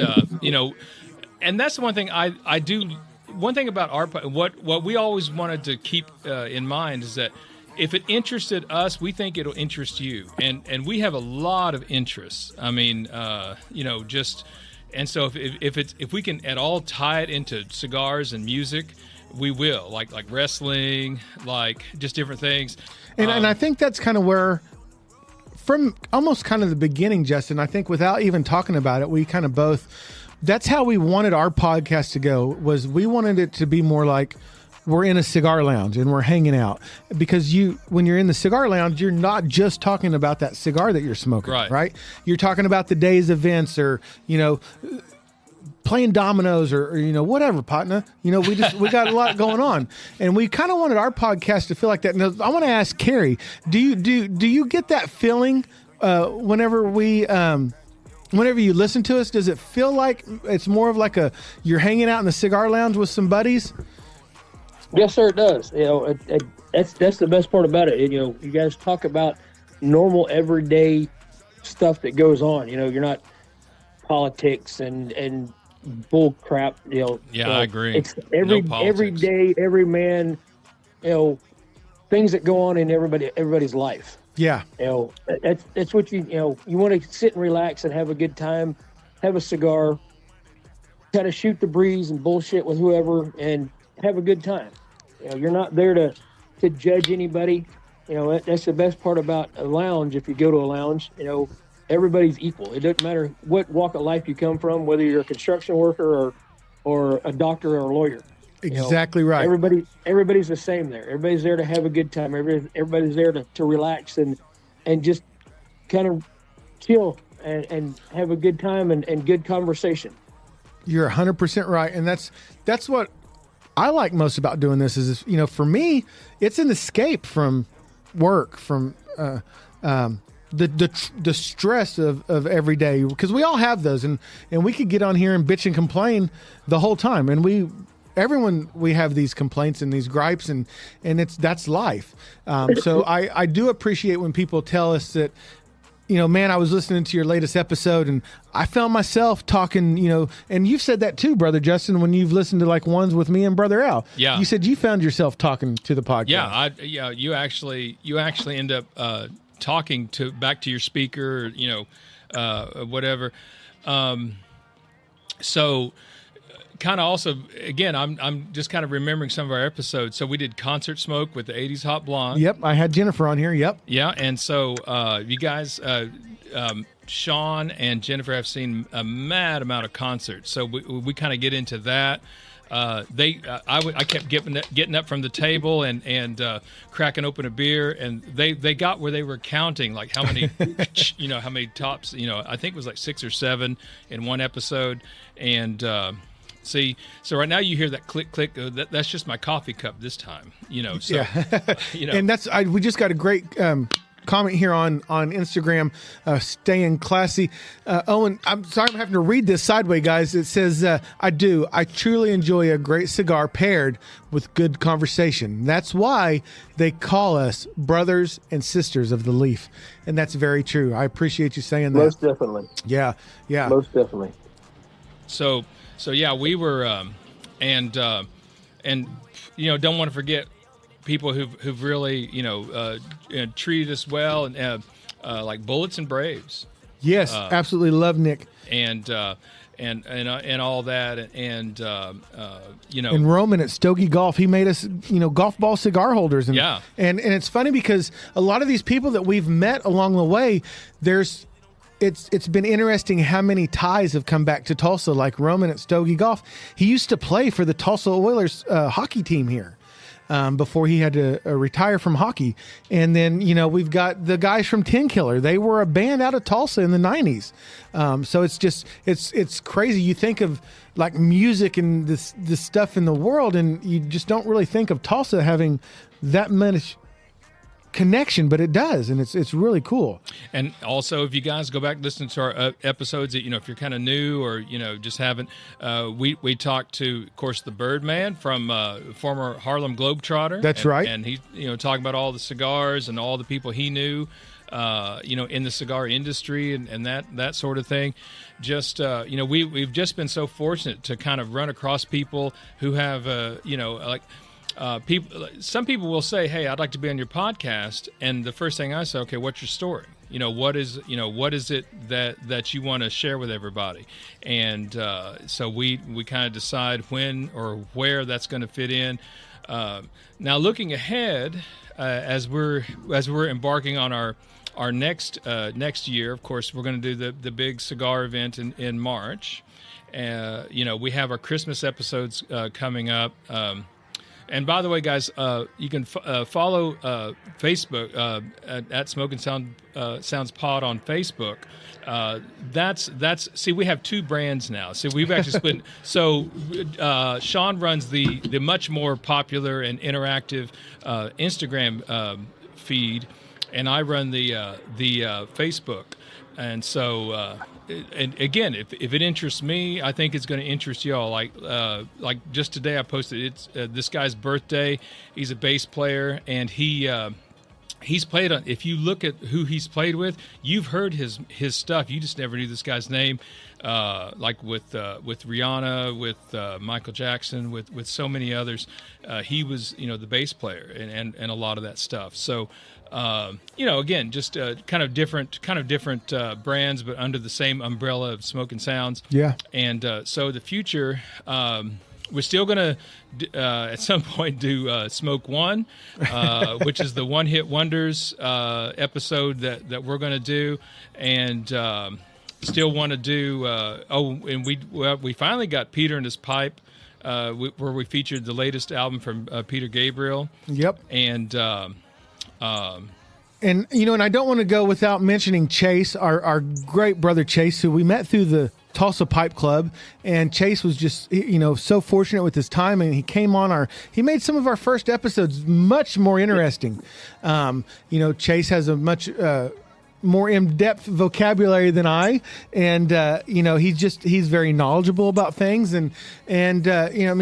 and that's the one thing I do. One thing about our what we always wanted to keep in mind is that if it interested us, we think it'll interest you, and we have a lot of interests. I mean, and so if we can at all tie it into cigars and music, we will, like wrestling, like just different things. And I think that's kind of where, from almost kind of the beginning, Justin, I think without even talking about it, we kind of both, that's how we wanted our podcast to go, was we wanted it to be more like we're in a cigar lounge and we're hanging out. Because when you're in the cigar lounge, you're not just talking about that cigar that you're smoking, right? You're talking about the day's events, or, playing dominoes, or whatever, partner. We got a lot going on, and we kind of wanted our podcast to feel like that. Now, I want to ask Carrie, do you get that feeling whenever you listen to us? Does it feel like it's more of like you're hanging out in the cigar lounge with some buddies? Yes, sir, it does. That's the best part about it. You guys talk about normal everyday stuff that goes on. You're not politics and bull crap. I agree. It's every day, every man. Things that go on in everybody's life. Yeah. That's what you want to sit and relax and have a good time, have a cigar, kind of shoot the breeze and bullshit with whoever, and have a good time. You're not there to judge anybody. That's the best part about a lounge. If you go to a lounge, everybody's equal. It doesn't matter what walk of life you come from, whether you're a construction worker or a doctor or a lawyer. Exactly right. Everybody's the same there. Everybody's there to have a good time. Everybody's there to relax and just kind of chill and have a good time and good conversation. You're 100% right, and that's what I like most about doing this. Is for me, it's an escape from work, from the stress of every day, because we all have those, and we could get on here and bitch and complain the whole time, and we have these complaints and these gripes, and that's life. So I do appreciate when people tell us that, man, I was listening to your latest episode and I found myself talking, and you've said that too, Brother Justin, when you've listened to like ones with me and Brother Al. Yeah. You said you found yourself talking to the podcast. Yeah. You actually end up talking back to your speaker, whatever. So kind of also, again, I'm just kind of remembering some of our episodes. So we did Concert Smoke with the 80s Hot Blonde. Yep, I had Jennifer on here. Yep. Yeah, and so you guys, Sean and Jennifer have seen a mad amount of concerts. So we kind of get into that. I kept getting up from the table and cracking open a beer, and they got where they were counting like how many how many tops. I think it was like 6 or 7 in one episode, and. See, so right now you hear that click, click. That's just my coffee cup this time, So, yeah. And we just got a great comment here on Instagram, staying classy. Owen, I'm sorry I'm having to read this sideways, guys. It says, I truly enjoy a great cigar paired with good conversation. That's why they call us brothers and sisters of the leaf. And that's very true. I appreciate you saying that. Most definitely. Yeah. Most definitely. So yeah, we were, and don't want to forget people who've really treated us well, and like Bullets and Braves. Yes, absolutely love Nick. And all that, and And Roman at Stogie Golf, he made us, golf ball cigar holders. And, Yeah. And it's funny because a lot of these people that we've met along the way, it's been interesting how many ties have come back to Tulsa, like Roman at Stogie Golf. He used to play for the Tulsa Oilers hockey team here. Before he had to retire from hockey. And then, we've got the guys from Tin Killer. They were a band out of Tulsa in the 90s. So it's crazy. You think of like music and this stuff in the world, and you just don't really think of Tulsa having that much connection, but it does, and it's really cool. And also, if you guys go back and listen to our episodes, that if you're kind of new or just haven't, we talked to, of course, the Birdman from former Harlem Globetrotter. That's right. And he talking about all the cigars and all the people he knew, in the cigar industry and that sort of thing. Just we've just been so fortunate to kind of run across people who have some people will say, "Hey, I'd like to be on your podcast," and the first thing I say, "Okay, what's your story? What is it that you want to share with everybody?" And so we kind of decide when or where that's going to fit in. Now, looking ahead, as we're embarking on our next year, of course, we're going to do the big cigar event in March. We have our Christmas episodes coming up. And by the way, guys, you can follow Facebook at Smoking Sounds Pod on Facebook. See, we have two brands now. So we've actually split. So Sean runs the much more popular and interactive Instagram feed, and I run the Facebook. And so, and again, if it interests me, I think it's going to interest y'all. Like just today, I posted it's this guy's birthday. He's a bass player, and he's played on. If you look at who he's played with, you've heard his stuff. You just never knew this guy's name. Like with Rihanna, with Michael Jackson, with so many others, he was the bass player and a lot of that stuff. So. Again, just kind of different brands, but under the same umbrella of Smoking Sounds. Yeah. And so the future, we're still going to, at some point, do Smoke One, which is the One Hit Wonders episode that we're going to do. And still want to do, and we finally got Peter and his pipe, where we featured the latest album from Peter Gabriel. Yep. And and I don't want to go without mentioning Chase, our great brother Chase, who we met through the Tulsa Pipe Club, and Chase was just so fortunate with his time, and he came on he made some of our first episodes much more interesting. Chase has a much more in-depth vocabulary than I, and he's very knowledgeable about things, and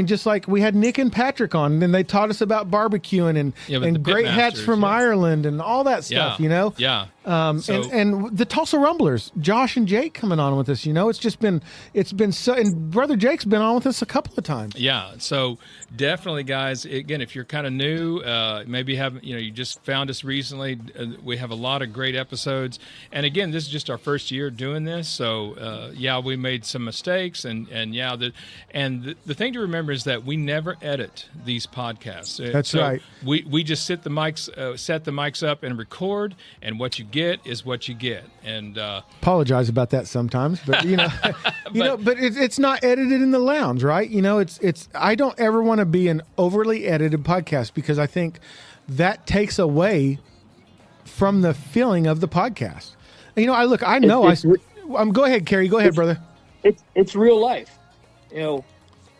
just like we had Nick and Patrick on, and they taught us about barbecuing and great hats from Ireland and all that stuff. Yeah. And the Tulsa Rumblers, Josh and Jake coming on with us. It's been so, and brother Jake's been on with us a couple of times. Yeah. So definitely, guys. Again, if you're kind of new, maybe haven't you just found us recently, we have a lot of great episodes. And again, this is just our first year doing this, so we made some mistakes, and the thing to remember is that we never edit these podcasts. That's right. We just set the mics up and record, and what you get is what you get. And apologize about that sometimes, but but it's not edited in the lounge, right? It's I don't ever want to be an overly edited podcast because I think that takes away from the feeling of the podcast. Go ahead, Kerry. Go ahead, brother. It's real life.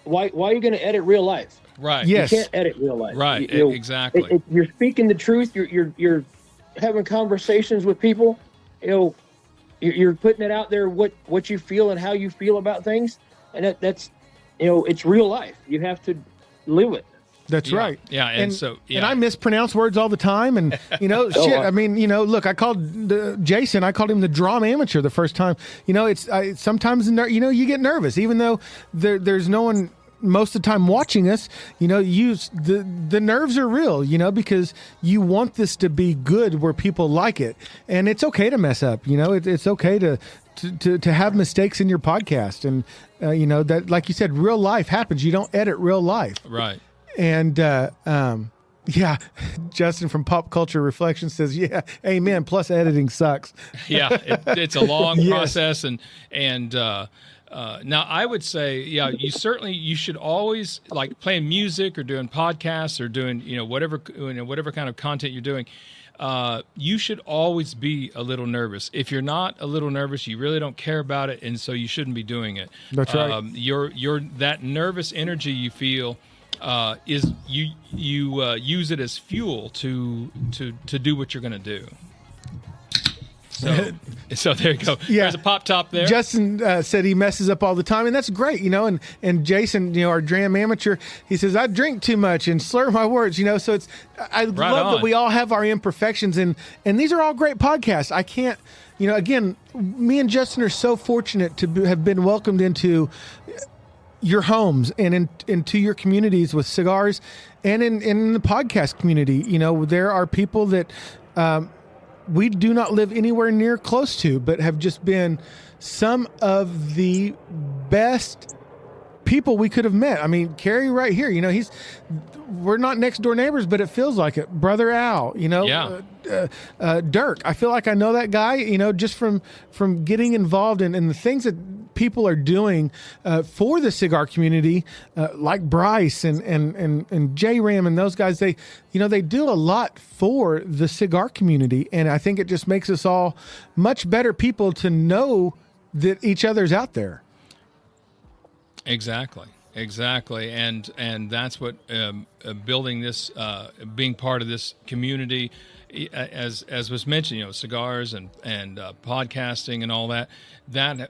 Why are you going to edit real life? Right. Yes. You can't edit real life. Right. Exactly. You're speaking the truth. You're having conversations with people. You're putting it out there what you feel and how you feel about things, and that's it's real life. You have to live it. That's right. Yeah, and I mispronounce words all the time, and shit. I mean, look, I called Jason. I called him the drum amateur the first time. Sometimes you get nervous, even though there's no one most of the time watching us, the nerves are real, because you want this to be good where people like it, and it's okay to mess up. It's okay to have mistakes in your podcast, and that, like you said, real life happens. You don't edit real life, right? And yeah, Justin from Pop Culture Reflection says, "Yeah, amen." Plus, editing sucks. Yeah, it's a long Yes. process, and now I would say, you should always, like playing music or doing podcasts or doing whatever kind of content you're doing. You should always be a little nervous. If you're not a little nervous, you really don't care about it, and so you shouldn't be doing it. That's right. Your that nervous energy you feel is you use it as fuel to do what you're going to do. So there you go. Yeah. There's a pop top there. Justin said he messes up all the time, and that's great, and Jason, our dram amateur, he says, I drink too much and slur my words, so it's, I love that we all have our imperfections, and these are all great podcasts. I can't, again, me and Justin are so fortunate to have been welcomed into your homes and into your communities with cigars, and in the podcast community. There are people that we do not live anywhere near close to, but have just been some of the best people we could have met. I mean, Kerry right here, we're not next door neighbors, but it feels like it. Brother Al, Yeah. Dirk. I feel like I know that guy, just from getting involved in the things that people are doing for the cigar community, like Bryce and J Ram and those guys. They do a lot for the cigar community, and I think it just makes us all much better people to know that each other's out there. Exactly, and that's what building this, being part of this community, as was mentioned, cigars and podcasting and all that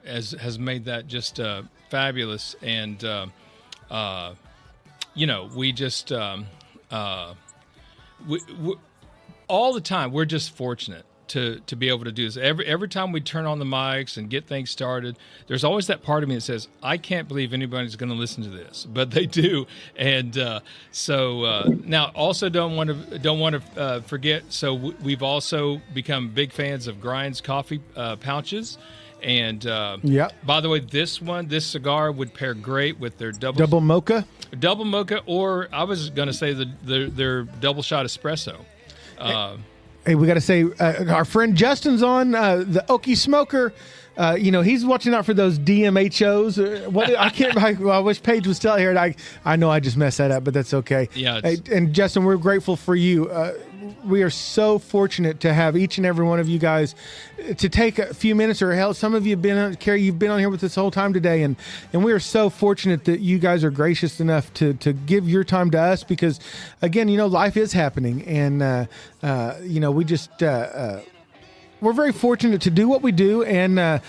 has made that just fabulous. And we just we all the time we're just fortunate to be able to do this. Every time we turn on the mics and get things started, there's always that part of me that says, I can't believe anybody's going to listen to this, but they do. And now also don't want to forget. So we've also become big fans of Grind's coffee pouches. And by the way, this cigar would pair great with their double mocha, or I was going to say their double shot espresso. Hey, we got to say, our friend Justin's on the Okie Smoker. He's watching out for those DMHOs. I wish Paige was still here. I know I just messed that up, but that's okay. Yeah. And Justin, we're grateful for you. We are so fortunate to have each and every one of you guys to take a few minutes, or hell, some of you have been on, Carrie, you've been on here with us the whole time today. And we are so fortunate that you guys are gracious enough to give your time to us, because again, life is happening, and we just, we're very fortunate to do what we do. And,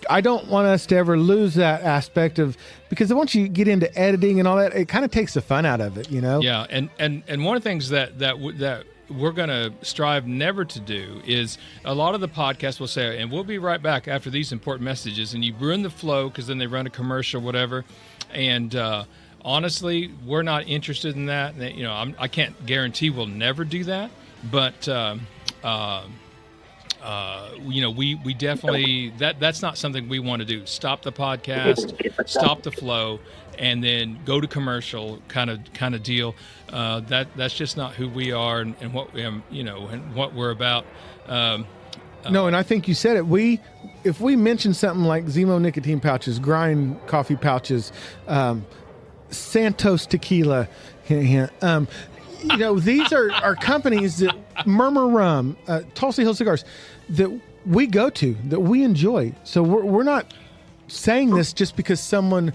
I don't want us to ever lose that aspect of, because once you get into editing and all that, it kind of takes the fun out of it, Yeah, and one of the things that we're going to strive never to do is, a lot of the podcasts will say, and we'll be right back after these important messages, and you ruin the flow because then they run a commercial, whatever. And honestly, we're not interested in that. I can't guarantee we'll never do that, but we definitely, that's not something we want to do. Stop the podcast, stop the flow, and then go to commercial kind of deal. That's just not who we are, and what and what we're about. No, and I think you said it. If we mention something like Zemo nicotine pouches, Grind coffee pouches, Santos tequila, these are companies that, Murmur Rum, Tulsa Hill Cigars, that we go to, that we enjoy. So we're not saying this just because someone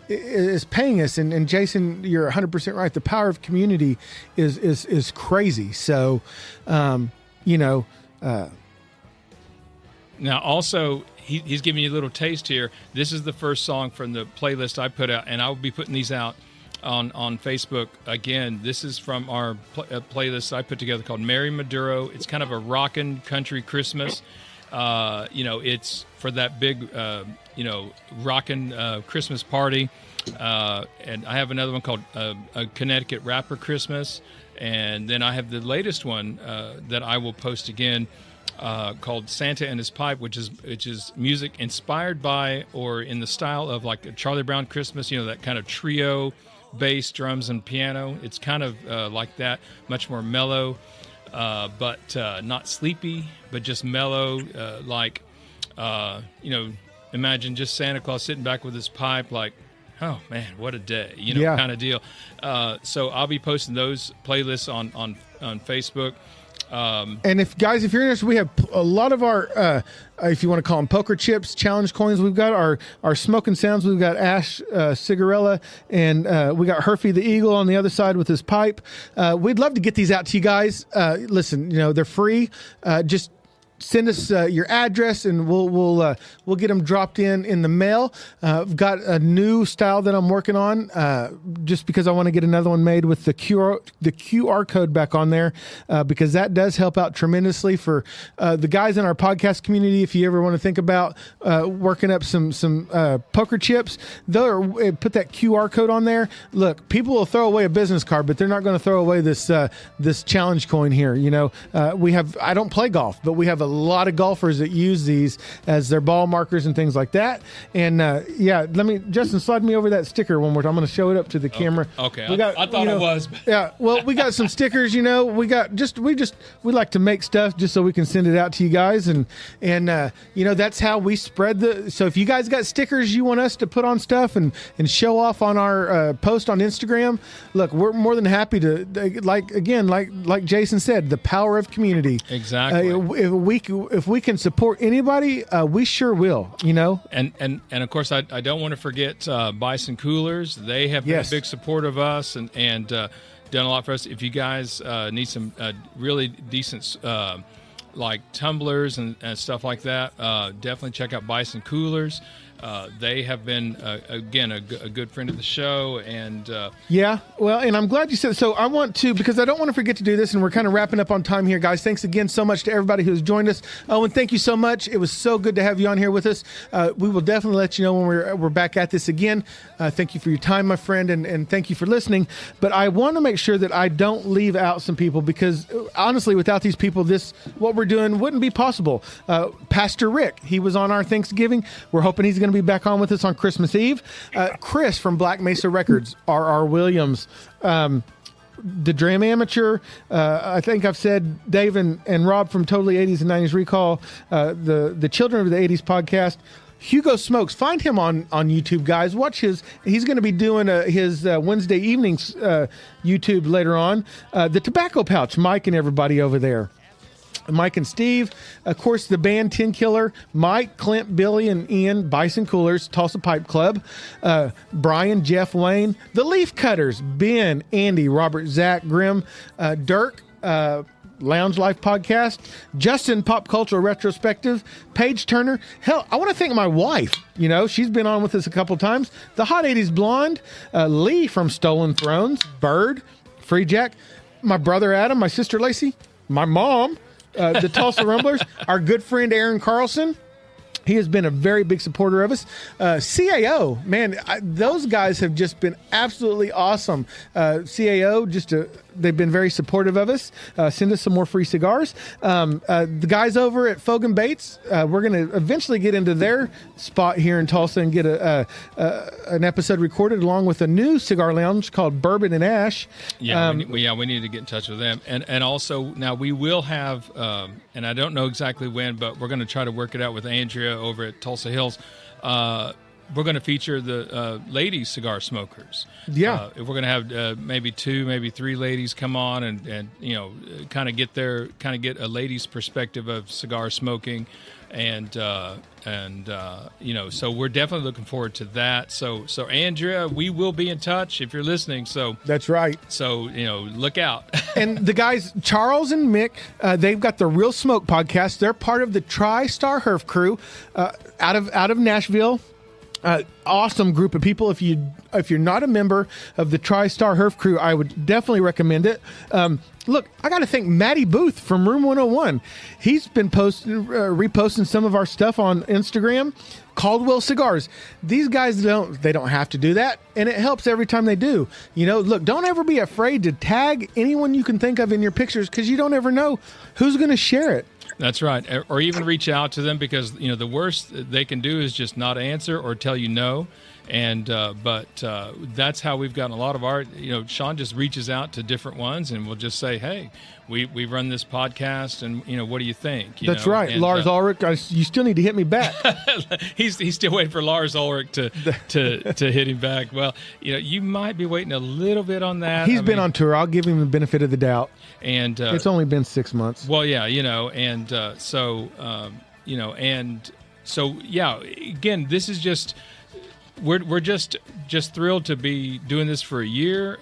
is paying us. And Jason, you're 100% right. The power of community is crazy. So, Now, also, he's giving you a little taste here. This is the first song from the playlist I put out, and I will be putting these out on Facebook. Again, this is from our playlist I put together called Mary Maduro. It's kind of a rockin' country Christmas. It's for that big, rockin' Christmas party. And I have another one called a Connecticut Rapper Christmas. And then I have the latest one that I will post again called Santa and His Pipe, which is music inspired by or in the style of like a Charlie Brown Christmas, that kind of trio, bass, drums, and piano. It's kind of like that, much more mellow, but not sleepy, but just mellow, imagine just Santa Claus sitting back with his pipe like, oh man, what a day, kind of deal. So I'll be posting those playlists on Facebook. And if you're interested, we have a lot of our, if you want to call them poker chips, challenge coins. We've got our smoking sounds. We've got Ash Cigarella, and we got Herfy the Eagle on the other side with his pipe. We'd love to get these out to you guys. Listen, they're free. Just send us your address, and we'll get them dropped in the mail. I've got a new style that I'm working on, just because I want to get another one made with the QR code back on there, because that does help out tremendously for the guys in our podcast community. If you ever want to think about working up some poker chips, put that QR code on there. Look, people will throw away a business card, but they're not going to throw away this challenge coin here. I don't play golf, but we have a lot of golfers that use these as their ball markers and things like that. And Justin, slide me over that sticker one more time. I'm going to show it up to the camera. Okay. I thought it was. Yeah. Well, we got some stickers. We like to make stuff just so we can send it out to you guys, and that's how we spread So if you guys got stickers you want us to put on stuff and show off on our post on Instagram, look, we're more than happy to. Like Jason said, the power of community. Exactly. If we can support anybody, we sure will, And of course, I don't want to forget Bison Coolers. They have been a big support of us and done a lot for us. If you guys need some really decent like tumblers and stuff like that, definitely check out Bison Coolers. They have been, again, a good friend of the show. And and I'm glad you said so. I want to, because I don't want to forget to do this, and we're kind of wrapping up on time here, guys. Thanks again so much to everybody who has joined us. Owen, thank you so much. It was so good to have you on here with us. We will definitely let you know when we're back at this again. Thank you for your time, my friend, and thank you for listening. But I want to make sure that I don't leave out some people, because honestly, without these people, what we're doing wouldn't be possible. Pastor Rick, he was on our Thanksgiving. We're hoping he's going to be back on with us on Christmas Eve. Chris from Black Mesa Records, R.R. Williams, the Dram Amateur. I think I've said Dave and Rob from Totally 80s and 90s Recall, the Children of the 80s podcast. Hugo Smokes, find him on YouTube, guys. Watch he's going to be doing his Wednesday evenings YouTube later on. The Tobacco Pouch, Mike and everybody over there. Mike and Steve, of course, the band 10 Killer, Mike, Clint, Billy, and Ian, Bison Coolers, Tulsa Pipe Club, Brian, Jeff, Wayne, the Leaf Cutters, Ben, Andy, Robert, Zach, Grim, Dirk, Lounge Life Podcast, Justin, Pop Culture Retrospective, Paige Turner. Hell, I want to thank my wife. She's been on with us a couple times. The Hot 80s Blonde, Lee from Stolen Thrones, Bird, Free Jack, my brother Adam, my sister Lacey, my mom, the Tulsa Rumblers, our good friend Aaron Carlson. He has been a very big supporter of us. CAO, man, those guys have just been absolutely awesome. CAO, they've been very supportive of us. Send us some more free cigars. The guys over at Fogan Bates, we're going to eventually get into their spot here in Tulsa and get an episode recorded along with a new cigar lounge called Bourbon and Ash. We need to get in touch with them. And also, now we will have, and I don't know exactly when, but we're going to try to work it out with Andrea over at Tulsa Hills. We're going to feature the ladies cigar smokers. Yeah, we're going to have maybe 2, maybe 3 ladies come on and kind of get a lady's perspective of cigar smoking, and so we're definitely looking forward to that. So Andrea, we will be in touch if you're listening. So that's right. So look out. And the guys Charles and Mick, they've got the Real Smoke podcast. They're part of the Tri-Star Herf crew out of Nashville. Awesome group of people. If you're not a member of the TriStar Herf crew, I would definitely recommend it. Look, I got to thank Matty Booth from Room 101. He's been reposting some of our stuff on Instagram. Caldwell Cigars. These guys don't have to do that, and it helps every time they do. Look, don't ever be afraid to tag anyone you can think of in your pictures, because you don't ever know who's going to share it. That's right. Or even reach out to them, because the worst they can do is just not answer or tell you no. And but that's how we've gotten a lot of our. Sean just reaches out to different ones, and we'll just say, "Hey, we run this podcast, and what do you think?" That's right, and, Lars Ulrich. You still need to hit me back. he's still waiting for Lars Ulrich to hit him back. Well, you might be waiting a little bit on that. He's been on tour. I'll give him the benefit of the doubt. And it's only been 6 months. Well, yeah, and so yeah. Again, this is just. We're just thrilled to be doing this for a year.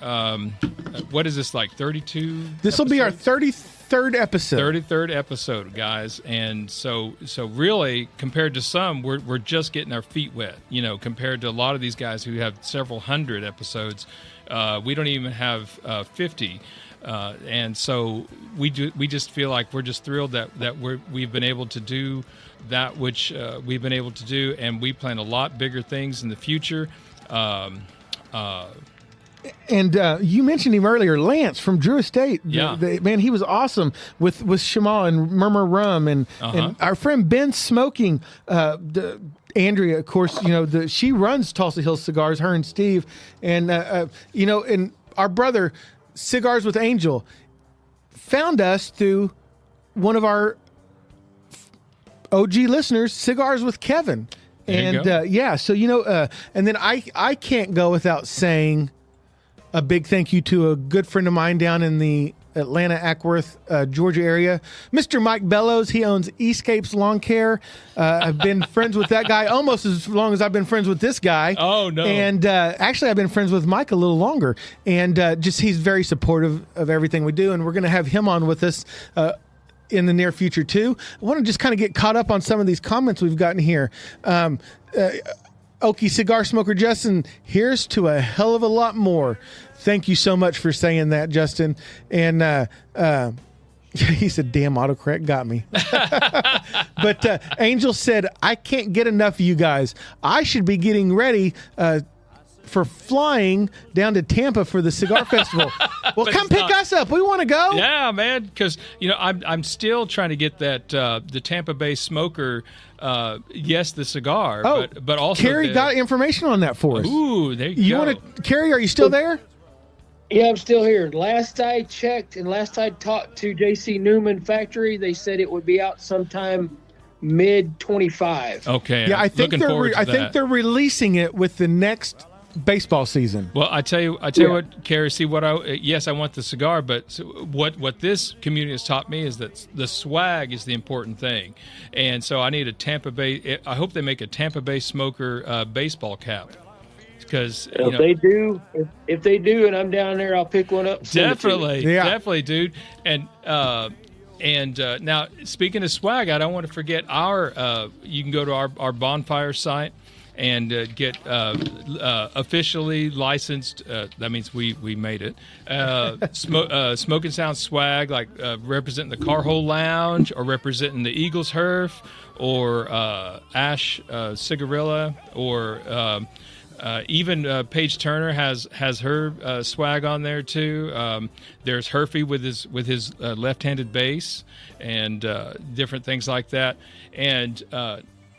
What is this, like 32? This will be our 33rd episode. 33rd episode, guys. And so really, compared to some, we're just getting our feet wet. Compared to a lot of these guys who have several hundred episodes, we don't even have 50. And so we just feel like we're just thrilled that we've been able to do that which we've been able to do, and we plan a lot bigger things in the future. And you mentioned him earlier, Lance from Drew Estate. Yeah. Man, he was awesome with Shema and Murmur Rum, and our friend Ben Smoking. Andrea, of course, she runs Tulsa Hill Cigars. Her and Steve, and and our brother Cigars with Angel found us through one of our OG listeners, Cigars with Kevin. And and then I can't go without saying a big thank you to a good friend of mine down in the Atlanta, Ackworth, Georgia area, Mr. Mike Bellows. He owns Escapes Lawn Care. I've been friends with that guy almost as long as I've been friends with this guy. Oh, no. And actually, I've been friends with Mike a little longer. And he's very supportive of everything we do. And we're going to have him on with us in the near future too. I want to just kind of get caught up on some of these comments we've gotten here. Okie Cigar Smoker Justin, here's to a hell of a lot more. Thank you so much for saying that, Justin. And he said, damn, autocorrect got me. But Angel said, I can't get enough of you guys. I should be getting ready for flying down to Tampa for the cigar festival. Well, come pick us up. We want to go. Yeah, man, because I'm still trying to get that the Tampa Bay Smoker. Yes, the cigar. But also Carrie got information on that for us. Ooh, there you go. Carrie? Are you still there? Yeah, I'm still here. Last I checked and last I talked to JC Newman Factory, they said it would be out sometime mid-25. Okay. Yeah, I think they're releasing it with the next baseball season. Well, I tell you what, Carrie. See what I want the cigar, but what this community has taught me is that the swag is the important thing, and so I need a Tampa Bay. I hope they make a Tampa Bay Smoker baseball cap, because if they do, and I'm down there, I'll pick one up. Definitely, dude. And now speaking of swag, I don't want to forget our. You can go to our bonfire site and get officially licensed. That means we made it. Smoke and Sound swag, like representing the Carhole Lounge, or representing the Eagles Herf, or Ash Cigarilla, or even Paige Turner has her swag on there too. There's Herfy with his left-handed bass, and different things like that. And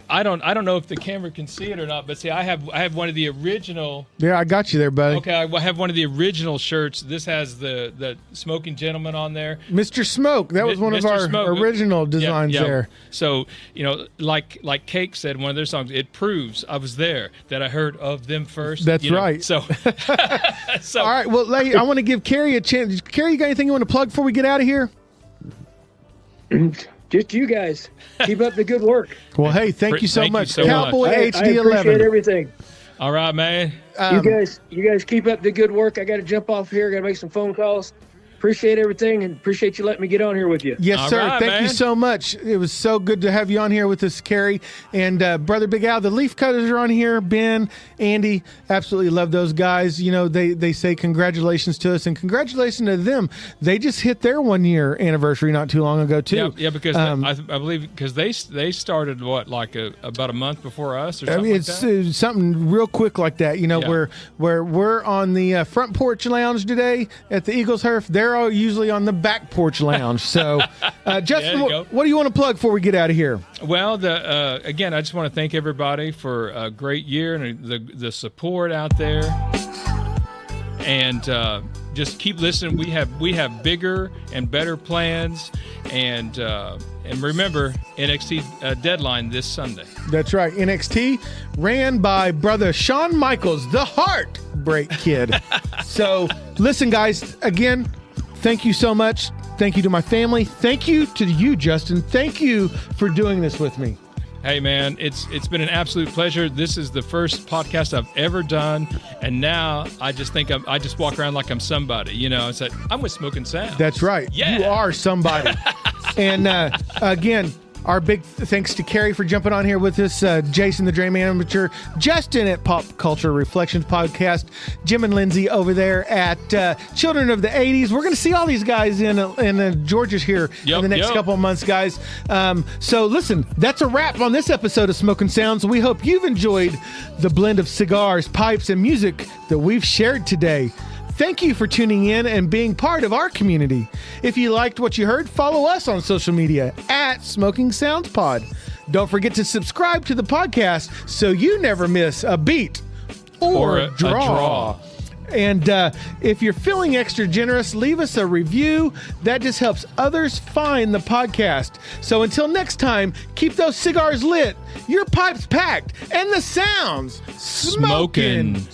I don't know if the camera can see it or not, but see, I have one of the original. Yeah, I got you there, buddy. Okay, I have one of the original shirts. This has the Smoking Gentleman on there. Mr. Smoke. That was one of our original designs there. So, like Cake said in one of their songs, it proves I was there, that I heard of them first. That's right. So, all right. Well, I want to give Carrie a chance. Carrie, you got anything you want to plug before we get out of here? Just you guys. Keep up the good work. Well, hey, thank you so much. Cowboy I HD11. appreciate everything. All right, man. You guys keep up the good work. I got to jump off here. Got to make some phone calls. appreciate everything and appreciate you letting me get on here with you. Yes, All sir. right, Thank you man. so much. It was so good to have you on here with us, Carrie. And Brother Big Al, the Leaf Cutters are on here. Ben, Andy, absolutely love those guys. You know, they say congratulations to us and congratulations to them. They just hit their 1-year anniversary not too long ago, too. Yeah, because I believe because they started about a month before us or I something mean, like it's that. something real quick like that, you know, Yeah. where we're on the front porch lounge today at the Eagles Herf. They're all usually on the back porch lounge. So, Justin, There you go. what do you want to plug before we get out of here? Well, again, I just want to thank everybody for a great year and the support out there, and just keep listening. We have bigger and better plans, and remember NXT deadline this Sunday. That's right. NXT ran by brother Shawn Michaels, the Heartbreak Kid. So, listen, guys, again, thank you so much. Thank you to my family. Thank you to you, Justin. Thank you for doing this with me. Hey, man, it's been an absolute pleasure. This is the first podcast I've ever done, and now I just think I just walk around like I'm somebody. You know, it's like I'm with Smoking Sound. That's right. Yeah. You are somebody. And again, our big thanks to Carrie for jumping on here with us, Jason the Dream Amateur, Justin at Pop Culture Reflections Podcast, Jim and Lindsay over there at Children of the 80s. We're going to see all these guys in Georgia's here in the next couple of months, guys. So listen, that's a wrap on this episode of Smoking Sounds. We hope you've enjoyed the blend of cigars, pipes, and music that we've shared today. Thank you for tuning in and being part of our community. If you liked what you heard, follow us on social media at Smoking Sounds Pod. Don't forget to subscribe to the podcast so you never miss a beat or a draw. And if you're feeling extra generous, leave us a review. That just helps others find the podcast. So until next time, keep those cigars lit, your pipes packed, and the sounds smoking.